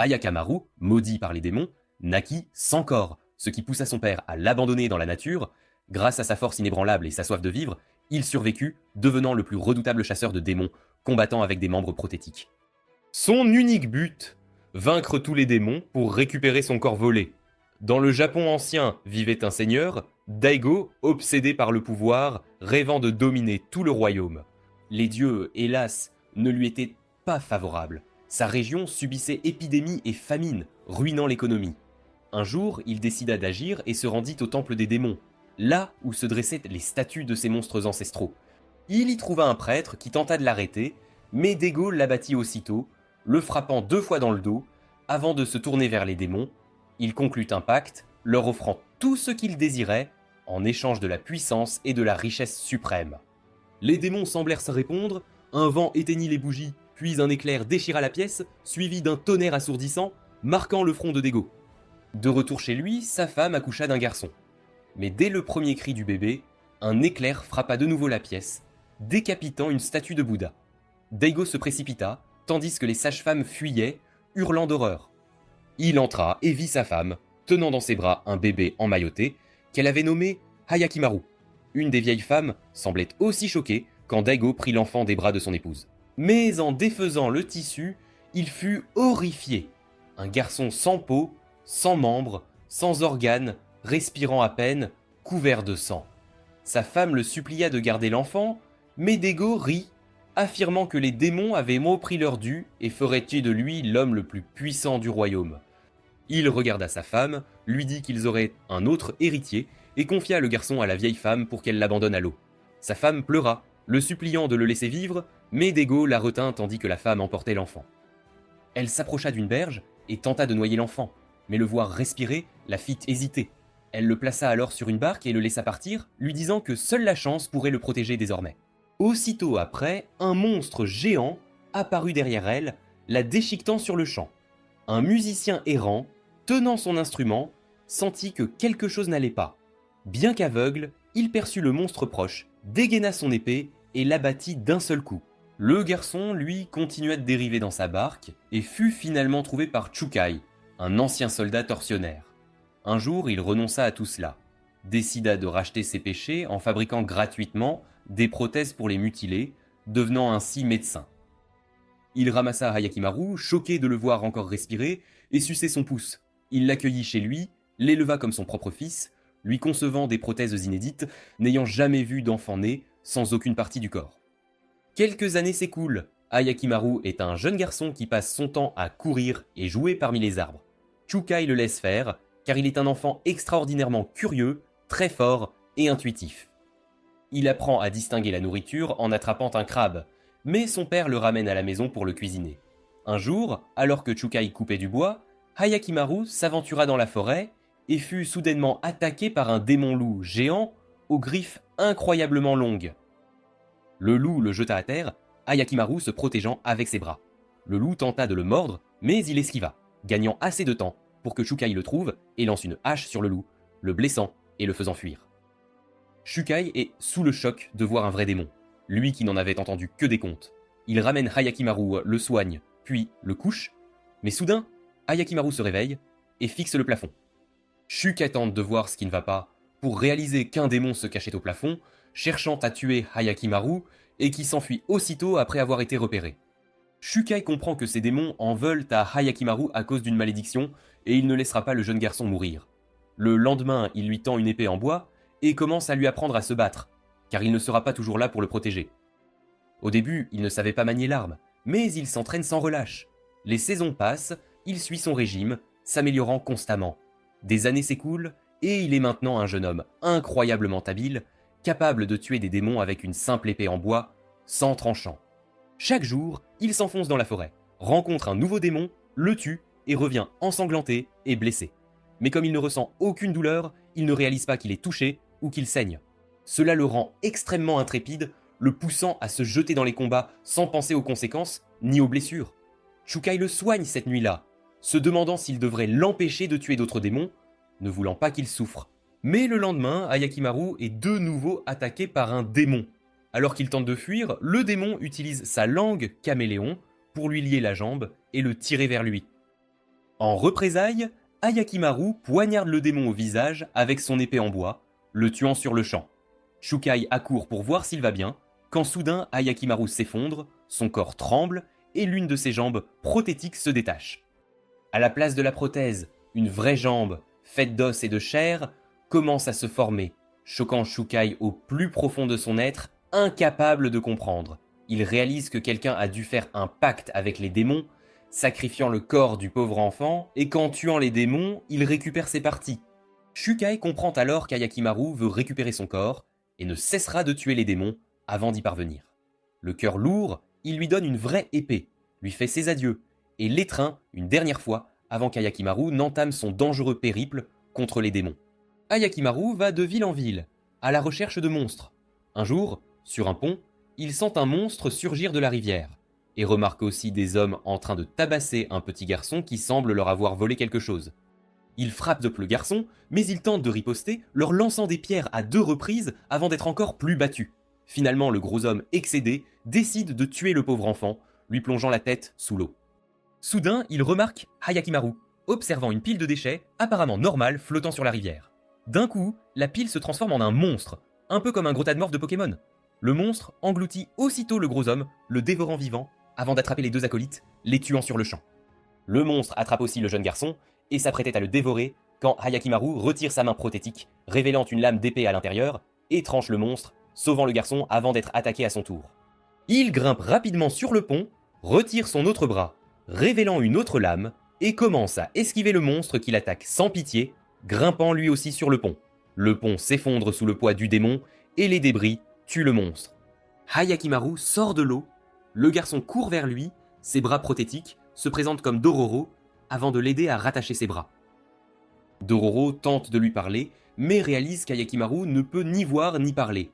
Ayakamaru, maudit par les démons, naquit sans corps, ce qui poussa son père à l'abandonner dans la nature. Grâce à sa force inébranlable et sa soif de vivre, il survécut, devenant le plus redoutable chasseur de démons, combattant avec des membres prothétiques. Son unique but, vaincre tous les démons pour récupérer son corps volé. Dans le Japon ancien vivait un seigneur, Daigo, obsédé par le pouvoir, rêvant de dominer tout le royaume. Les dieux, hélas, ne lui étaient pas favorables. Sa région subissait épidémies et famines, ruinant l'économie. Un jour, il décida d'agir et se rendit au temple des démons, là où se dressaient les statues de ses monstres ancestraux. Il y trouva un prêtre qui tenta de l'arrêter, mais Daigo l'abattit aussitôt, le frappant 2 fois dans le dos, avant de se tourner vers les démons. Il conclut un pacte, leur offrant tout ce qu'ils désiraient, en échange de la puissance et de la richesse suprême. Les démons semblèrent se répondre, un vent éteignit les bougies, puis un éclair déchira la pièce, suivi d'un tonnerre assourdissant, marquant le front de Daigo. De retour chez lui, sa femme accoucha d'un garçon. Mais dès le premier cri du bébé, un éclair frappa de nouveau la pièce, décapitant une statue de Bouddha. Daigo se précipita, tandis que les sages-femmes fuyaient, hurlant d'horreur. Il entra et vit sa femme, tenant dans ses bras un bébé emmailloté, qu'elle avait nommé Hayakimaru. Une des vieilles femmes semblait aussi choquée quand Daigo prit l'enfant des bras de son épouse. Mais en défaisant le tissu, il fut horrifié. Un garçon sans peau, sans membres, sans organes, respirant à peine, couvert de sang. Sa femme le supplia de garder l'enfant, mais Daigo rit, affirmant que les démons avaient pris leur dû et feraient-ils de lui l'homme le plus puissant du royaume. Il regarda sa femme, lui dit qu'ils auraient un autre héritier et confia le garçon à la vieille femme pour qu'elle l'abandonne à l'eau. Sa femme pleura, le suppliant de le laisser vivre, mais Daigo la retint tandis que la femme emportait l'enfant. Elle s'approcha d'une berge et tenta de noyer l'enfant, mais le voir respirer la fit hésiter. Elle le plaça alors sur une barque et le laissa partir, lui disant que seule la chance pourrait le protéger désormais. Aussitôt après, un monstre géant apparut derrière elle, la déchiquetant sur le champ. Un musicien errant, tenant son instrument, sentit que quelque chose n'allait pas. Bien qu'aveugle, il perçut le monstre proche, dégaina son épée et l'abattit d'un seul coup. Le garçon, lui, continua de dériver dans sa barque et fut finalement trouvé par Chukai, un ancien soldat tortionnaire. Un jour, il renonça à tout cela, décida de racheter ses péchés en fabriquant gratuitement des prothèses pour les mutilés, devenant ainsi médecin. Il ramassa Hayakimaru, choqué de le voir encore respirer, et suçait son pouce. Il l'accueillit chez lui, l'éleva comme son propre fils, lui concevant des prothèses inédites, n'ayant jamais vu d'enfant né sans aucune partie du corps. Quelques années s'écoulent. Hayakimaru est un jeune garçon qui passe son temps à courir et jouer parmi les arbres. Chukai le laisse faire, car il est un enfant extraordinairement curieux, très fort et intuitif. Il apprend à distinguer la nourriture en attrapant un crabe, mais son père le ramène à la maison pour le cuisiner. Un jour, alors que Chukai coupait du bois, Hayakimaru s'aventura dans la forêt et fut soudainement attaqué par un démon-loup géant aux griffes incroyablement longues. Le loup le jeta à terre, Hayakimaru se protégeant avec ses bras. Le loup tenta de le mordre, mais il esquiva, gagnant assez de temps pour que Chukai le trouve et lance une hache sur le loup, le blessant et le faisant fuir. Chukai est sous le choc de voir un vrai démon, lui qui n'en avait entendu que des contes. Il ramène Hayakimaru, le soigne, puis le couche, mais soudain, Hayakimaru se réveille et fixe le plafond. Chukai tente de voir ce qui ne va pas, pour réaliser qu'un démon se cachait au plafond, cherchant à tuer Hayakimaru et qui s'enfuit aussitôt après avoir été repéré. Chukai comprend que ces démons en veulent à Hayakimaru à cause d'une malédiction et il ne laissera pas le jeune garçon mourir. Le lendemain, il lui tend une épée en bois et commence à lui apprendre à se battre, car il ne sera pas toujours là pour le protéger. Au début, il ne savait pas manier l'arme, mais il s'entraîne sans relâche. Les saisons passent, il suit son régime, s'améliorant constamment. Des années s'écoulent et il est maintenant un jeune homme incroyablement habile, capable de tuer des démons avec une simple épée en bois, sans tranchant. Chaque jour, il s'enfonce dans la forêt, rencontre un nouveau démon, le tue et revient ensanglanté et blessé. Mais comme il ne ressent aucune douleur, il ne réalise pas qu'il est touché ou qu'il saigne. Cela le rend extrêmement intrépide, le poussant à se jeter dans les combats sans penser aux conséquences ni aux blessures. Chukai le soigne cette nuit-là, se demandant s'il devrait l'empêcher de tuer d'autres démons, ne voulant pas qu'il souffre. Mais le lendemain, Hayakimaru est de nouveau attaqué par un démon. Alors qu'il tente de fuir, le démon utilise sa langue caméléon pour lui lier la jambe et le tirer vers lui. En représailles, Ayakimaru poignarde le démon au visage avec son épée en bois, le tuant sur le champ. Shukai accourt pour voir s'il va bien, quand soudain Ayakimaru s'effondre, son corps tremble et l'une de ses jambes prothétiques se détache. À la place de la prothèse, une vraie jambe, faite d'os et de chair, commence à se former, choquant Shukai au plus profond de son être, incapable de comprendre. Il réalise que quelqu'un a dû faire un pacte avec les démons, sacrifiant le corps du pauvre enfant, et qu'en tuant les démons, il récupère ses parties. Shukai comprend alors qu'Ayakimaru veut récupérer son corps, et ne cessera de tuer les démons avant d'y parvenir. Le cœur lourd, il lui donne une vraie épée, lui fait ses adieux, et l'étreint une dernière fois avant qu'Ayakimaru n'entame son dangereux périple contre les démons. Ayakimaru va de ville en ville, à la recherche de monstres. Un jour, sur un pont, il sent un monstre surgir de la rivière, et remarque aussi des hommes en train de tabasser un petit garçon qui semble leur avoir volé quelque chose. Il frappe de peu le garçon, mais il tente de riposter, leur lançant des pierres à 2 reprises avant d'être encore plus battu. Finalement, le gros homme, excédé, décide de tuer le pauvre enfant, lui plongeant la tête sous l'eau. Soudain, il remarque Ayakimaru, observant une pile de déchets apparemment normale flottant sur la rivière. D'un coup, la pile se transforme en un monstre, un peu comme un gros tas de morph de Pokémon. Le monstre engloutit aussitôt le gros homme, le dévorant vivant, avant d'attraper les 2 acolytes, les tuant sur le champ. Le monstre attrape aussi le jeune garçon, et s'apprêtait à le dévorer, quand Ayakimaru retire sa main prothétique, révélant une lame d'épée à l'intérieur, et tranche le monstre, sauvant le garçon avant d'être attaqué à son tour. Il grimpe rapidement sur le pont, retire son autre bras, révélant une autre lame, et commence à esquiver le monstre qui l'attaque sans pitié, grimpant lui aussi sur le pont. Le pont s'effondre sous le poids du démon, et les débris tuent le monstre. Ayakimaru sort de l'eau, le garçon court vers lui, ses bras prothétiques se présentent comme Dororo, avant de l'aider à rattacher ses bras. Dororo tente de lui parler, mais réalise qu'Ayakimaru ne peut ni voir ni parler.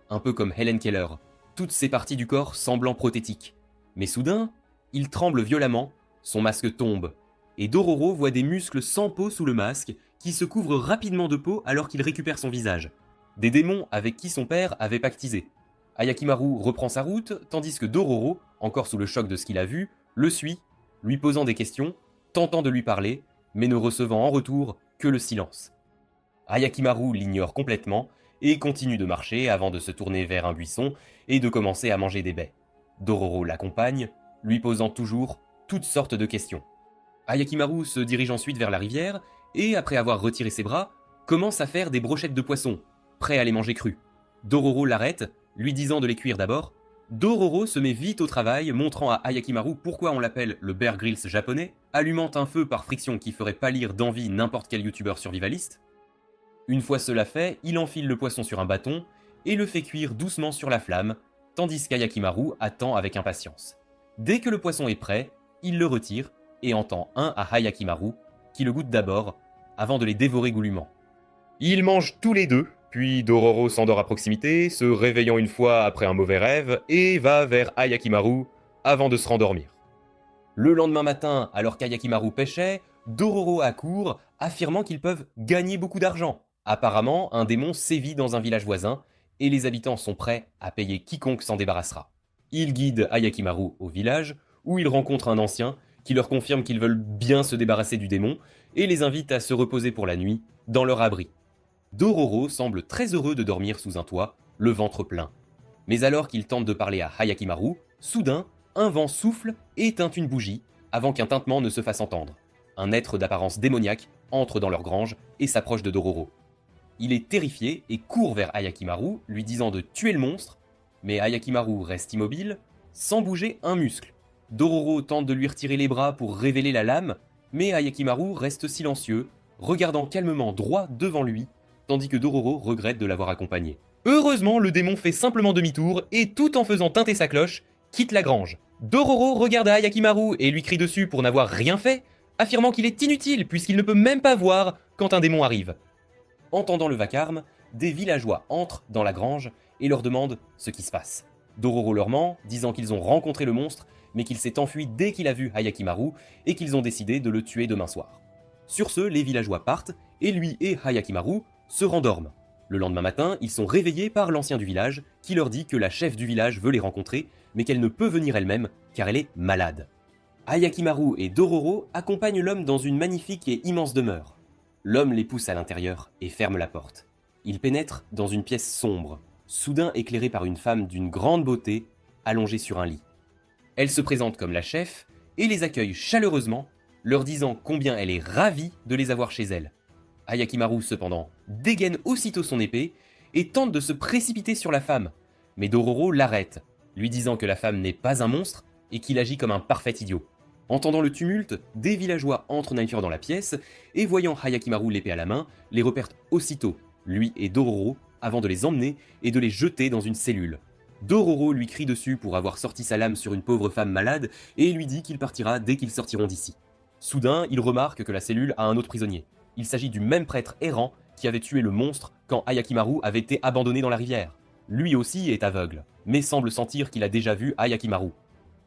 Un peu comme Helen Keller, toutes ses parties du corps semblant prothétiques. Mais soudain, il tremble violemment, son masque tombe, et Dororo voit des muscles sans peau sous le masque, qui se couvrent rapidement de peau alors qu'il récupère son visage. Des démons avec qui son père avait pactisé. Ayakimaru reprend sa route, tandis que Dororo, encore sous le choc de ce qu'il a vu, le suit, lui posant des questions, tentant de lui parler, mais ne recevant en retour que le silence. Ayakimaru l'ignore complètement et continue de marcher avant de se tourner vers un buisson et de commencer à manger des baies. Dororo l'accompagne, lui posant toujours toutes sortes de questions. Ayakimaru se dirige ensuite vers la rivière et, après avoir retiré ses bras, commence à faire des brochettes de poisson, prêt à les manger crus. Dororo l'arrête, lui disant de les cuire d'abord. Dororo se met vite au travail, montrant à Ayakimaru pourquoi on l'appelle le Bear Grylls japonais, allumant un feu par friction qui ferait pâlir d'envie n'importe quel youtubeur survivaliste. Une fois cela fait, il enfile le poisson sur un bâton et le fait cuire doucement sur la flamme, tandis qu'Ayakimaru attend avec impatience. Dès que le poisson est prêt, il le retire et en tend un à Ayakimaru, qui le goûte d'abord, avant de les dévorer goulûment. Ils mangent tous les deux, puis Dororo s'endort à proximité, se réveillant une fois après un mauvais rêve, et va vers Ayakimaru avant de se rendormir. Le lendemain matin, alors qu'Ayakimaru pêchait, Dororo accourt, affirmant qu'ils peuvent gagner beaucoup d'argent. Apparemment, un démon sévit dans un village voisin, et les habitants sont prêts à payer quiconque s'en débarrassera. Il guide Ayakimaru au village, où il rencontre un ancien qui leur confirme qu'ils veulent bien se débarrasser du démon, et les invite à se reposer pour la nuit, dans leur abri. Dororo semble très heureux de dormir sous un toit, le ventre plein. Mais alors qu'il tente de parler à Ayakimaru, soudain, un vent souffle et éteint une bougie, avant qu'un tintement ne se fasse entendre. Un être d'apparence démoniaque entre dans leur grange et s'approche de Dororo. Il est terrifié et court vers Ayakimaru, lui disant de tuer le monstre, mais Ayakimaru reste immobile, sans bouger un muscle. Dororo tente de lui retirer les bras pour révéler la lame, mais Ayakimaru reste silencieux, regardant calmement droit devant lui, tandis que Dororo regrette de l'avoir accompagné. Heureusement, le démon fait simplement demi-tour et, tout en faisant tinter sa cloche, quitte la grange. Dororo regarde Ayakimaru et lui crie dessus pour n'avoir rien fait, affirmant qu'il est inutile puisqu'il ne peut même pas voir quand un démon arrive. Entendant le vacarme, des villageois entrent dans la grange et leur demandent ce qui se passe. Dororo leur ment, disant qu'ils ont rencontré le monstre, mais qu'il s'est enfui dès qu'il a vu Ayakimaru et qu'ils ont décidé de le tuer demain soir. Sur ce, les villageois partent et lui et Ayakimaru se rendorment. Le lendemain matin, ils sont réveillés par l'ancien du village qui leur dit que la chef du village veut les rencontrer, mais qu'elle ne peut venir elle-même car elle est malade. Ayakimaru et Dororo accompagnent l'homme dans une magnifique et immense demeure. L'homme les pousse à l'intérieur et ferme la porte. Ils pénètrent dans une pièce sombre, soudain éclairée par une femme d'une grande beauté, allongée sur un lit. Elle se présente comme la chef et les accueille chaleureusement, leur disant combien elle est ravie de les avoir chez elle. Ayakimaru, cependant, dégaine aussitôt son épée et tente de se précipiter sur la femme, mais Dororo l'arrête, lui disant que la femme n'est pas un monstre et qu'il agit comme un parfait idiot. Entendant le tumulte, des villageois entrent nature dans la pièce et voyant Ayakimaru l'épée à la main, les repèrent aussitôt, lui et Dororo, avant de les emmener et de les jeter dans une cellule. Dororo lui crie dessus pour avoir sorti sa lame sur une pauvre femme malade et lui dit qu'il partira dès qu'ils sortiront d'ici. Soudain, il remarque que la cellule a un autre prisonnier. Il s'agit du même prêtre errant qui avait tué le monstre quand Ayakimaru avait été abandonné dans la rivière. Lui aussi est aveugle, mais semble sentir qu'il a déjà vu Ayakimaru.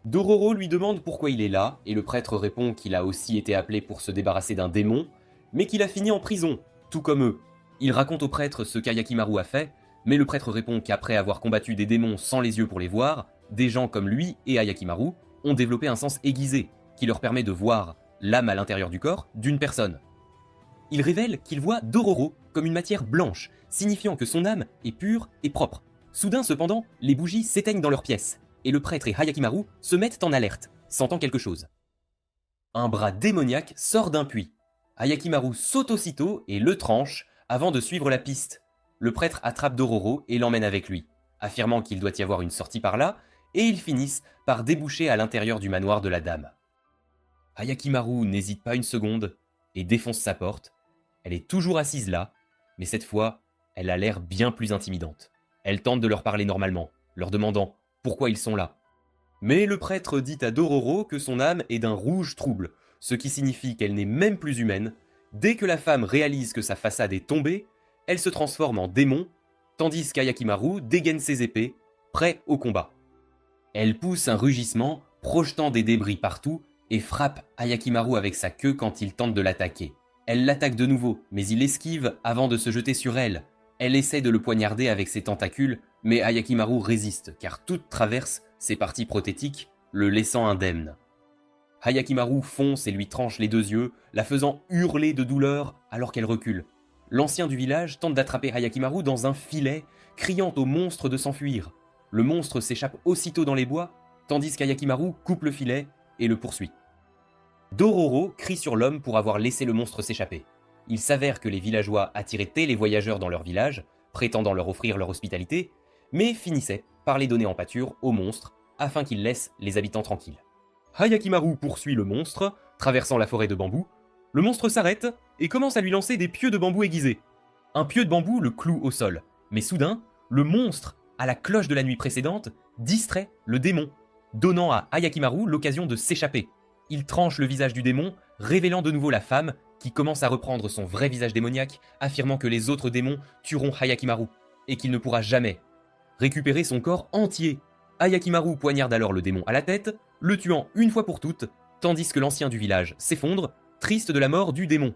Dororo lui demande pourquoi il est là, et le prêtre répond qu'il a aussi été appelé pour se débarrasser d'un démon, mais qu'il a fini en prison, tout comme eux. Il raconte au prêtre ce qu'Ayakimaru a fait, mais le prêtre répond qu'après avoir combattu des démons sans les yeux pour les voir, des gens comme lui et Ayakimaru ont développé un sens aiguisé, qui leur permet de voir l'âme à l'intérieur du corps d'une personne. Il révèle qu'il voit Dororo comme une matière blanche, signifiant que son âme est pure et propre. Soudain, cependant, les bougies s'éteignent dans leur pièce, et le prêtre et Ayakimaru se mettent en alerte, sentant quelque chose. Un bras démoniaque sort d'un puits. Ayakimaru saute aussitôt et le tranche avant de suivre la piste. Le prêtre attrape Dororo et l'emmène avec lui, affirmant qu'il doit y avoir une sortie par là, et ils finissent par déboucher à l'intérieur du manoir de la dame. Ayakimaru n'hésite pas une seconde et défonce sa porte. Elle est toujours assise là, mais cette fois, elle a l'air bien plus intimidante. Elle tente de leur parler normalement, leur demandant pourquoi ils sont là. Mais le prêtre dit à Dororo que son âme est d'un rouge trouble, ce qui signifie qu'elle n'est même plus humaine. Dès que la femme réalise que sa façade est tombée, elle se transforme en démon, tandis qu'Ayakimaru dégaine ses épées, prêt au combat. Elle pousse un rugissement, projetant des débris partout, et frappe Ayakimaru avec sa queue quand il tente de l'attaquer. Elle l'attaque de nouveau, mais il esquive avant de se jeter sur elle. Elle essaie de le poignarder avec ses tentacules, mais Ayakimaru résiste, car toute traverse ses parties prothétiques, le laissant indemne. Ayakimaru fonce et lui tranche les deux yeux, la faisant hurler de douleur alors qu'elle recule. L'ancien du village tente d'attraper Ayakimaru dans un filet, criant au monstre de s'enfuir. Le monstre s'échappe aussitôt dans les bois, tandis qu'Ayakimaru coupe le filet et le poursuit. Dororo crie sur l'homme pour avoir laissé le monstre s'échapper. Il s'avère que les villageois attiraient les voyageurs dans leur village, prétendant leur offrir leur hospitalité, mais finissaient par les donner en pâture au monstre afin qu'il laisse les habitants tranquilles. Ayakimaru poursuit le monstre, traversant la forêt de bambous. Le monstre s'arrête et commence à lui lancer des pieux de bambou aiguisés. Un pieu de bambou le cloue au sol, mais soudain, le monstre, à la cloche de la nuit précédente, distrait le démon, donnant à Ayakimaru l'occasion de s'échapper. Il tranche le visage du démon, révélant de nouveau la femme, qui commence à reprendre son vrai visage démoniaque, affirmant que les autres démons tueront Ayakimaru, et qu'il ne pourra jamais récupérer son corps entier. Ayakimaru poignarde alors le démon à la tête, le tuant une fois pour toutes, tandis que l'ancien du village s'effondre, triste de la mort du démon.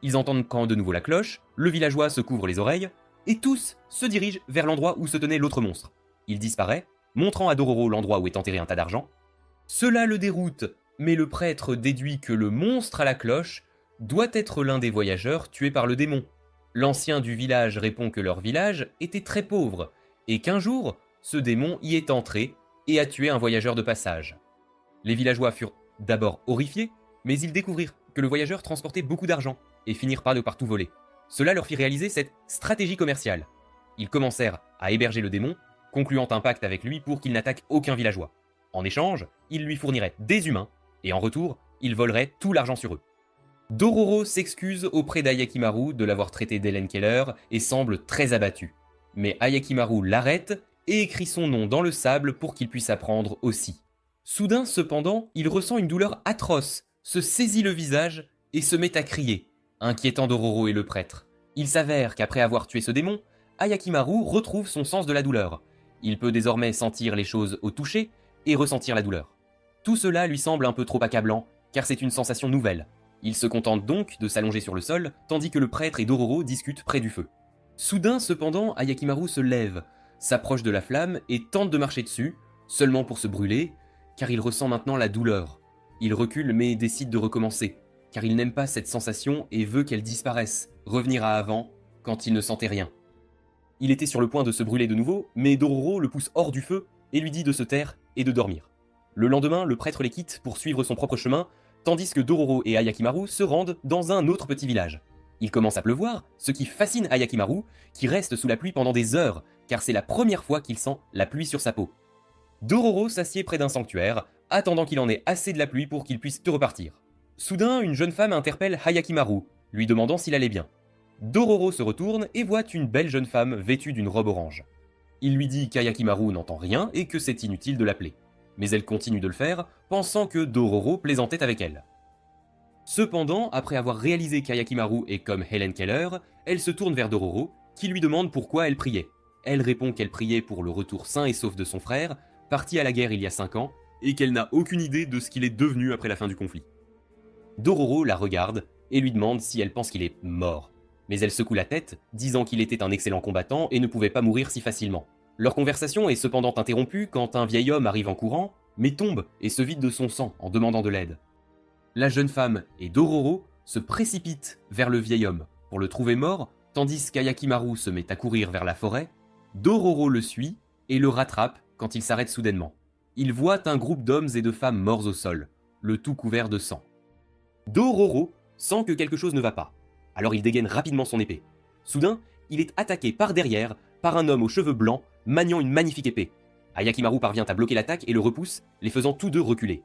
Ils entendent quand de nouveau la cloche, le villageois se couvre les oreilles, et tous se dirigent vers l'endroit où se tenait l'autre monstre. Il disparaît, montrant à Dororo l'endroit où est enterré un tas d'argent. Cela le déroute, mais le prêtre déduit que le monstre à la cloche doit être l'un des voyageurs tués par le démon. L'ancien du village répond que leur village était très pauvre, et qu'un jour, ce démon y est entré et a tué un voyageur de passage. Les villageois furent d'abord horrifiés, mais ils découvrirent que le voyageur transportait beaucoup d'argent et finirent par de partout voler. Cela leur fit réaliser cette stratégie commerciale. Ils commencèrent à héberger le démon, concluant un pacte avec lui pour qu'il n'attaque aucun villageois. En échange, ils lui fourniraient des humains, et en retour, ils voleraient tout l'argent sur eux. Dororo s'excuse auprès d'Ayakimaru de l'avoir traité d'Helen Keller et semble très abattu. Mais Ayakimaru l'arrête et écrit son nom dans le sable pour qu'il puisse apprendre aussi. Soudain, cependant, il ressent une douleur atroce, se saisit le visage et se met à crier, inquiétant Dororo et le prêtre. Il s'avère qu'après avoir tué ce démon, Ayakimaru retrouve son sens de la douleur. Il peut désormais sentir les choses au toucher et ressentir la douleur. Tout cela lui semble un peu trop accablant, car c'est une sensation nouvelle. Il se contente donc de s'allonger sur le sol, tandis que le prêtre et Dororo discutent près du feu. Soudain, cependant, Ayakimaru se lève, s'approche de la flamme et tente de marcher dessus, seulement pour se brûler, car il ressent maintenant la douleur. Il recule mais décide de recommencer, car il n'aime pas cette sensation et veut qu'elle disparaisse, revenir à avant, quand il ne sentait rien. Il était sur le point de se brûler de nouveau, mais Dororo le pousse hors du feu et lui dit de se taire et de dormir. Le lendemain, le prêtre les quitte pour suivre son propre chemin, tandis que Dororo et Ayakimaru se rendent dans un autre petit village. Il commence à pleuvoir, ce qui fascine Ayakimaru, qui reste sous la pluie pendant des heures, car c'est la première fois qu'il sent la pluie sur sa peau. Dororo s'assied près d'un sanctuaire, attendant qu'il en ait assez de la pluie pour qu'il puisse repartir. Soudain, une jeune femme interpelle Ayakimaru, lui demandant s'il allait bien. Dororo se retourne et voit une belle jeune femme vêtue d'une robe orange. Il lui dit qu'Ayakimaru n'entend rien et que c'est inutile de l'appeler. Mais elle continue de le faire, pensant que Dororo plaisantait avec elle. Cependant, après avoir réalisé qu'Ayakimaru est comme Helen Keller, elle se tourne vers Dororo, qui lui demande pourquoi elle priait. Elle répond qu'elle priait pour le retour sain et sauf de son frère, parti à la guerre il y a 5 ans, et qu'elle n'a aucune idée de ce qu'il est devenu après la fin du conflit. Dororo la regarde et lui demande si elle pense qu'il est mort. Mais elle secoue la tête, disant qu'il était un excellent combattant et ne pouvait pas mourir si facilement. Leur conversation est cependant interrompue quand un vieil homme arrive en courant, mais tombe et se vide de son sang en demandant de l'aide. La jeune femme et Dororo se précipitent vers le vieil homme pour le trouver mort, tandis qu'Ayakimaru se met à courir vers la forêt. Dororo le suit et le rattrape quand il s'arrête soudainement. Il voit un groupe d'hommes et de femmes morts au sol, le tout couvert de sang. Dororo sent que quelque chose ne va pas. Alors il dégaine rapidement son épée. Soudain, il est attaqué par derrière par un homme aux cheveux blancs maniant une magnifique épée. Ayakimaru parvient à bloquer l'attaque et le repousse, les faisant tous deux reculer.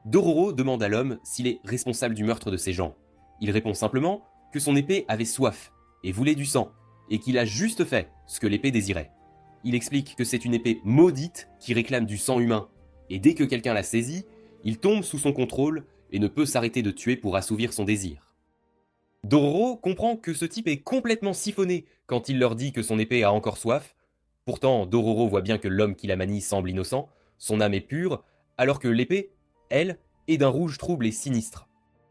Dororo demande à l'homme s'il est responsable du meurtre de ses gens. Il répond simplement que son épée avait soif et voulait du sang, et qu'il a juste fait ce que l'épée désirait. Il explique que c'est une épée maudite qui réclame du sang humain, et dès que quelqu'un la saisit, il tombe sous son contrôle et ne peut s'arrêter de tuer pour assouvir son désir. Dororo comprend que ce type est complètement siphonné quand il leur dit que son épée a encore soif. Pourtant, Dororo voit bien que l'homme qui la manie semble innocent, son âme est pure, alors que l'épée, elle, est d'un rouge trouble et sinistre.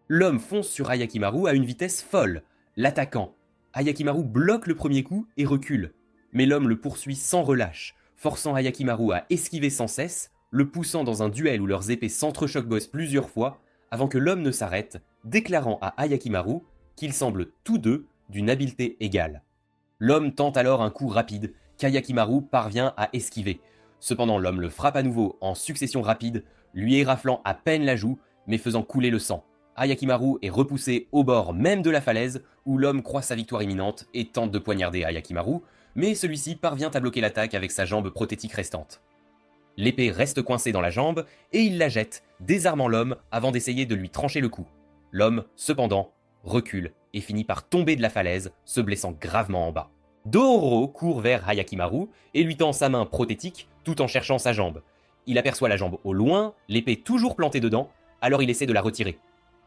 L'homme fonce sur Ayakimaru à une vitesse folle, l'attaquant. Ayakimaru bloque le premier coup et recule, mais l'homme le poursuit sans relâche, forçant Ayakimaru à esquiver sans cesse, le poussant dans un duel où leurs épées s'entrechoquent plusieurs fois, avant que l'homme ne s'arrête, déclarant à Ayakimaru qu'ils semblent tous deux d'une habileté égale. L'homme tente alors un coup rapide, qu'Ayakimaru parvient à esquiver. Cependant, l'homme le frappe à nouveau en succession rapide, lui éraflant à peine la joue, mais faisant couler le sang. Ayakimaru est repoussé au bord même de la falaise, où l'homme croit sa victoire imminente et tente de poignarder Ayakimaru, mais celui-ci parvient à bloquer l'attaque avec sa jambe prothétique restante. L'épée reste coincée dans la jambe, et il la jette, désarmant l'homme avant d'essayer de lui trancher le cou. L'homme, cependant, recule et finit par tomber de la falaise, se blessant gravement en bas. Dororo court vers Ayakimaru et lui tend sa main prothétique tout en cherchant sa jambe. Il aperçoit la jambe au loin, l'épée toujours plantée dedans, alors il essaie de la retirer.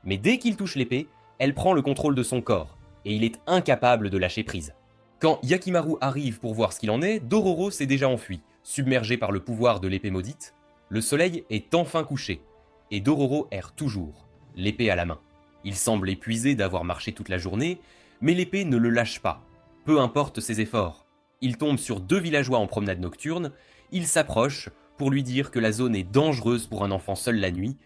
Mais dès qu'il touche l'épée, elle prend le contrôle de son corps, et il est incapable de lâcher prise. Quand Yakimaru arrive pour voir ce qu'il en est, Dororo s'est déjà enfui, submergé par le pouvoir de l'épée maudite. Le soleil est enfin couché, et Dororo erre toujours, l'épée à la main. Il semble épuisé d'avoir marché toute la journée, mais l'épée ne le lâche pas, peu importe ses efforts. Il tombe sur 2 villageois en promenade nocturne, il s'approche pour lui dire que la zone est dangereuse pour un enfant seul la nuit,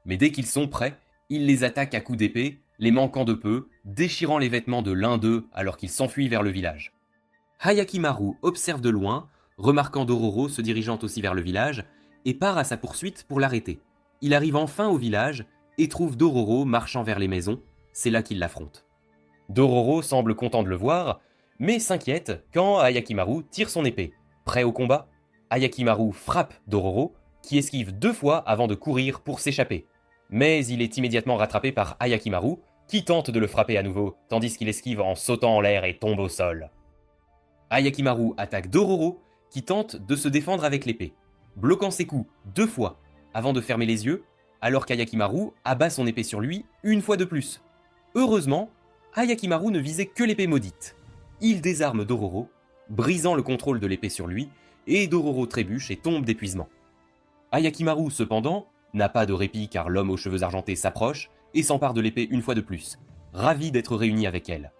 mais dès qu'ils sont prêts, il les attaque à coups d'épée, les manquant de peu, déchirant les vêtements de l'un d'eux alors qu'il s'enfuit vers le village. Ayakimaru observe de loin, remarquant Dororo se dirigeant aussi vers le village, et part à sa poursuite pour l'arrêter. Il arrive enfin au village et trouve Dororo marchant vers les maisons, c'est là qu'il l'affronte. Dororo semble content de le voir, mais s'inquiète quand Ayakimaru tire son épée. Prêt au combat, Ayakimaru frappe Dororo, qui esquive 2 fois avant de courir pour s'échapper. Mais il est immédiatement rattrapé par Ayakimaru, qui tente de le frapper à nouveau, tandis qu'il esquive en sautant en l'air et tombe au sol. Ayakimaru attaque Dororo, qui tente de se défendre avec l'épée, bloquant ses coups 2 fois avant de fermer les yeux, alors qu'Ayakimaru abat son épée sur lui une fois de plus. Heureusement, Ayakimaru ne visait que l'épée maudite. Il désarme Dororo, brisant le contrôle de l'épée sur lui, et Dororo trébuche et tombe d'épuisement. Ayakimaru, cependant, n'a pas de répit car l'homme aux cheveux argentés s'approche et s'empare de l'épée une fois de plus, ravi d'être réuni avec elle.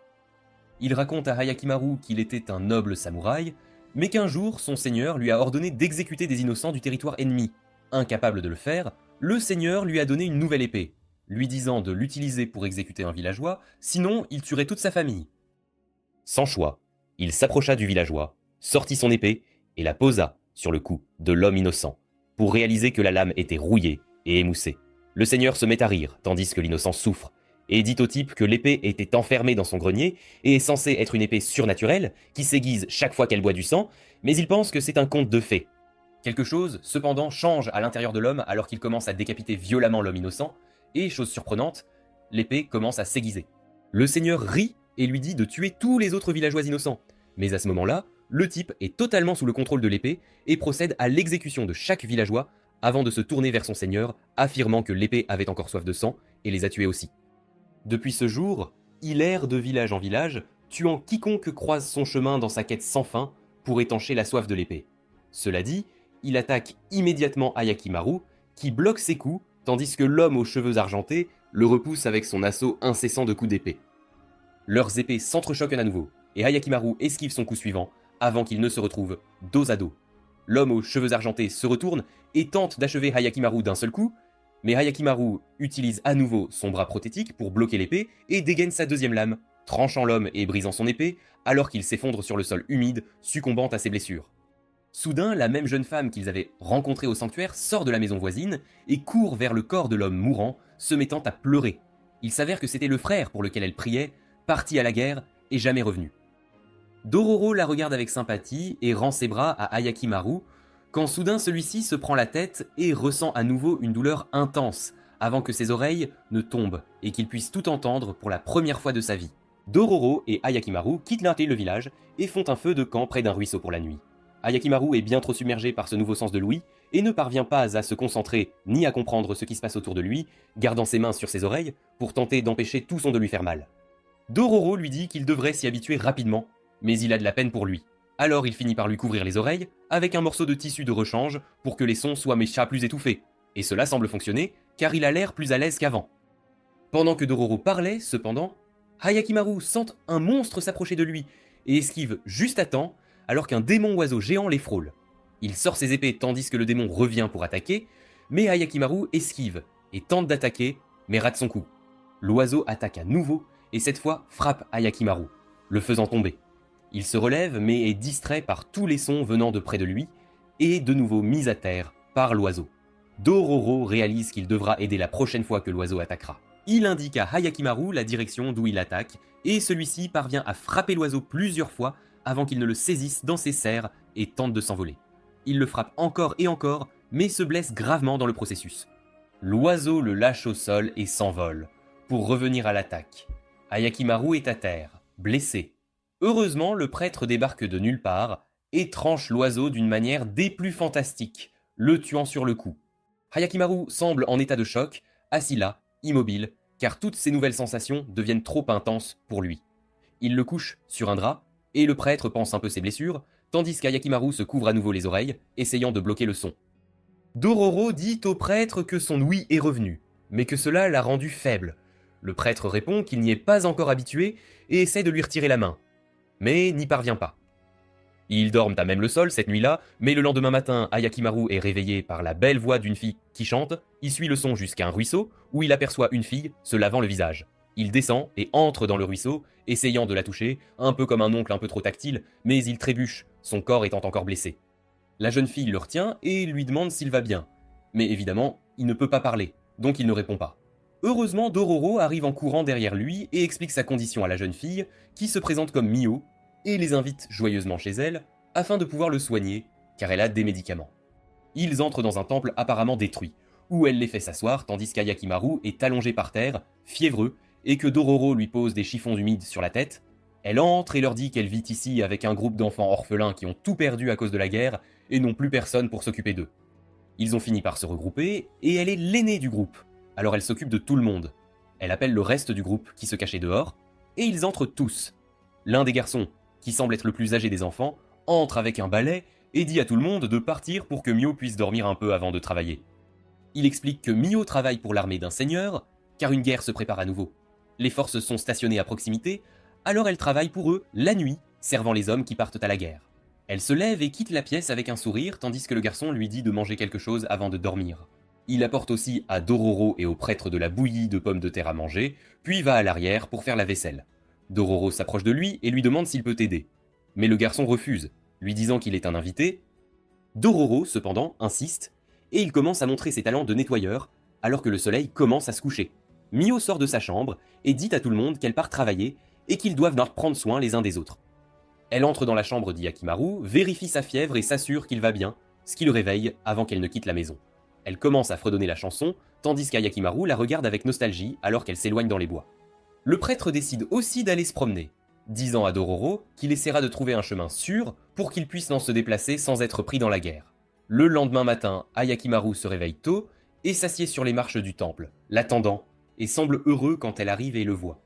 Il raconte à Ayakimaru qu'il était un noble samouraï, mais qu'un jour son seigneur lui a ordonné d'exécuter des innocents du territoire ennemi. Incapable de le faire, le seigneur lui a donné une nouvelle épée, lui disant de l'utiliser pour exécuter un villageois, sinon il tuerait toute sa famille. Sans choix, il s'approcha du villageois, sortit son épée et la posa sur le cou de l'homme innocent, pour réaliser que la lame était rouillée et émoussée. Le seigneur se met à rire, tandis que l'innocent souffre, et dit au type que l'épée était enfermée dans son grenier et est censée être une épée surnaturelle qui s'aiguise chaque fois qu'elle boit du sang, mais il pense que c'est un conte de fées. Quelque chose, cependant, change à l'intérieur de l'homme alors qu'il commence à décapiter violemment l'homme innocent, et, chose surprenante, l'épée commence à s'aiguiser. Le seigneur rit et lui dit de tuer tous les autres villageois innocents, mais à ce moment-là, le type est totalement sous le contrôle de l'épée et procède à l'exécution de chaque villageois avant de se tourner vers son seigneur, affirmant que l'épée avait encore soif de sang et les a tués aussi. Depuis ce jour, il erre de village en village, tuant quiconque croise son chemin dans sa quête sans fin pour étancher la soif de l'épée. Cela dit, il attaque immédiatement Hayakimaru, qui bloque ses coups, tandis que l'homme aux cheveux argentés le repousse avec son assaut incessant de coups d'épée. Leurs épées s'entrechoquent à nouveau, et Hayakimaru esquive son coup suivant, avant qu'il ne se retrouve dos à dos. L'homme aux cheveux argentés se retourne et tente d'achever Hayakimaru d'un seul coup, mais Hayakimaru utilise à nouveau son bras prothétique pour bloquer l'épée et dégaine sa deuxième lame, tranchant l'homme et brisant son épée, alors qu'il s'effondre sur le sol humide, succombant à ses blessures. Soudain, la même jeune femme qu'ils avaient rencontrée au sanctuaire sort de la maison voisine et court vers le corps de l'homme mourant, se mettant à pleurer. Il s'avère que c'était le frère pour lequel elle priait, parti à la guerre et jamais revenu. Dororo la regarde avec sympathie et rend ses bras à Hayakimaru, quand soudain celui-ci se prend la tête et ressent à nouveau une douleur intense, avant que ses oreilles ne tombent et qu'il puisse tout entendre pour la première fois de sa vie. Dororo et Hayakimaru quittent le village et font un feu de camp près d'un ruisseau pour la nuit. Hayakimaru est bien trop submergé par ce nouveau sens de l'ouïe et ne parvient pas à se concentrer ni à comprendre ce qui se passe autour de lui, gardant ses mains sur ses oreilles pour tenter d'empêcher tout son de lui faire mal. Dororo lui dit qu'il devrait s'y habituer rapidement, mais il a de la peine pour lui. Alors il finit par lui couvrir les oreilles avec un morceau de tissu de rechange pour que les sons soient plus étouffés, et cela semble fonctionner car il a l'air plus à l'aise qu'avant. Pendant que Dororo parlait, cependant, Hayakimaru sent un monstre s'approcher de lui et esquive juste à temps alors qu'un démon oiseau géant les frôle. Il sort ses épées tandis que le démon revient pour attaquer, mais Hayakimaru esquive et tente d'attaquer, mais rate son coup. L'oiseau attaque à nouveau et cette fois frappe Hayakimaru, le faisant tomber. Il se relève mais est distrait par tous les sons venant de près de lui et de nouveau mis à terre par l'oiseau. Dororo réalise qu'il devra aider la prochaine fois que l'oiseau attaquera. Il indique à Hayakimaru la direction d'où il attaque et celui-ci parvient à frapper l'oiseau plusieurs fois avant qu'il ne le saisisse dans ses serres et tente de s'envoler. Il le frappe encore et encore mais se blesse gravement dans le processus. L'oiseau le lâche au sol et s'envole pour revenir à l'attaque. Hayakimaru est à terre, blessé. Heureusement, le prêtre débarque de nulle part et tranche l'oiseau d'une manière des plus fantastiques, le tuant sur le coup. Hayakimaru semble en état de choc, assis là, immobile, car toutes ces nouvelles sensations deviennent trop intenses pour lui. Il le couche sur un drap, et le prêtre pense un peu ses blessures, tandis qu'Hayakimaru se couvre à nouveau les oreilles, essayant de bloquer le son. Dororo dit au prêtre que son ouïe est revenue, mais que cela l'a rendu faible. Le prêtre répond qu'il n'y est pas encore habitué et essaie de lui retirer la main, mais n'y parvient pas. Ils dorment à même le sol cette nuit-là, mais le lendemain matin, Hayakimaru est réveillé par la belle voix d'une fille qui chante, il suit le son jusqu'à un ruisseau, où il aperçoit une fille se lavant le visage. Il descend et entre dans le ruisseau, essayant de la toucher, un peu comme un oncle un peu trop tactile, mais il trébuche, son corps étant encore blessé. La jeune fille le retient et lui demande s'il va bien. Mais évidemment, il ne peut pas parler, donc il ne répond pas. Heureusement, Dororo arrive en courant derrière lui et explique sa condition à la jeune fille, qui se présente comme Mio, et les invite joyeusement chez elle, afin de pouvoir le soigner, car elle a des médicaments. Ils entrent dans un temple apparemment détruit, où elle les fait s'asseoir tandis qu'Hayakimaru est allongé par terre, fiévreux, et que Dororo lui pose des chiffons humides sur la tête. Elle entre et leur dit qu'elle vit ici avec un groupe d'enfants orphelins qui ont tout perdu à cause de la guerre et n'ont plus personne pour s'occuper d'eux. Ils ont fini par se regrouper et elle est l'aînée du groupe, alors elle s'occupe de tout le monde. Elle appelle le reste du groupe qui se cachait dehors et ils entrent tous. L'un des garçons, qui semble être le plus âgé des enfants, entre avec un balai et dit à tout le monde de partir pour que Mio puisse dormir un peu avant de travailler. Il explique que Mio travaille pour l'armée d'un seigneur, car une guerre se prépare à nouveau. Les forces sont stationnées à proximité, alors elle travaille pour eux la nuit, servant les hommes qui partent à la guerre. Elle se lève et quitte la pièce avec un sourire, tandis que le garçon lui dit de manger quelque chose avant de dormir. Il apporte aussi à Dororo et au prêtre de la bouillie de pommes de terre à manger, puis va à l'arrière pour faire la vaisselle. Dororo s'approche de lui et lui demande s'il peut aider. Mais le garçon refuse, lui disant qu'il est un invité. Dororo, cependant, insiste, et il commence à montrer ses talents de nettoyeur, alors que le soleil commence à se coucher. Mio sort de sa chambre et dit à tout le monde qu'elle part travailler et qu'ils doivent prendre soin les uns des autres. Elle entre dans la chambre d'Hyakimaru, vérifie sa fièvre et s'assure qu'il va bien, ce qui le réveille avant qu'elle ne quitte la maison. Elle commence à fredonner la chanson, tandis qu'Hyakimaru la regarde avec nostalgie alors qu'elle s'éloigne dans les bois. Le prêtre décide aussi d'aller se promener, disant à Dororo qu'il essaiera de trouver un chemin sûr pour qu'il puisse se déplacer sans être pris dans la guerre. Le lendemain matin, Hyakimaru se réveille tôt et s'assied sur les marches du temple, l'attendant, et semble heureux quand elle arrive et le voit.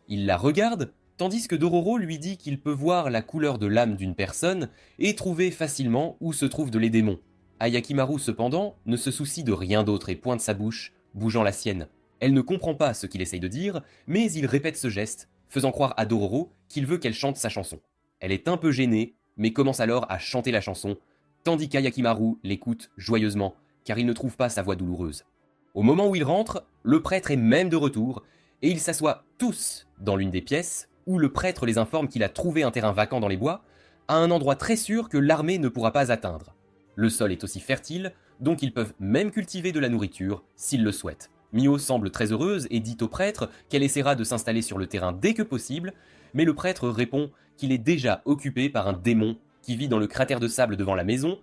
Il la regarde, tandis que Dororo lui dit qu'il peut voir la couleur de l'âme d'une personne et trouver facilement où se trouvent les démons. Hyakimaru cependant ne se soucie de rien d'autre et pointe sa bouche, bougeant la sienne. Elle ne comprend pas ce qu'il essaye de dire, mais il répète ce geste, faisant croire à Dororo qu'il veut qu'elle chante sa chanson. Elle est un peu gênée, mais commence alors à chanter la chanson, tandis qu'Hyakimaru l'écoute joyeusement, car il ne trouve pas sa voix douloureuse. Au moment où il rentre, le prêtre est même de retour, et ils s'assoient tous dans l'une des pièces, où le prêtre les informe qu'il a trouvé un terrain vacant dans les bois, à un endroit très sûr que l'armée ne pourra pas atteindre. Le sol est aussi fertile, donc ils peuvent même cultiver de la nourriture, s'ils le souhaitent. Mio semble très heureuse et dit au prêtre qu'elle essaiera de s'installer sur le terrain dès que possible, mais le prêtre répond qu'il est déjà occupé par un démon qui vit dans le cratère de sable devant la maison.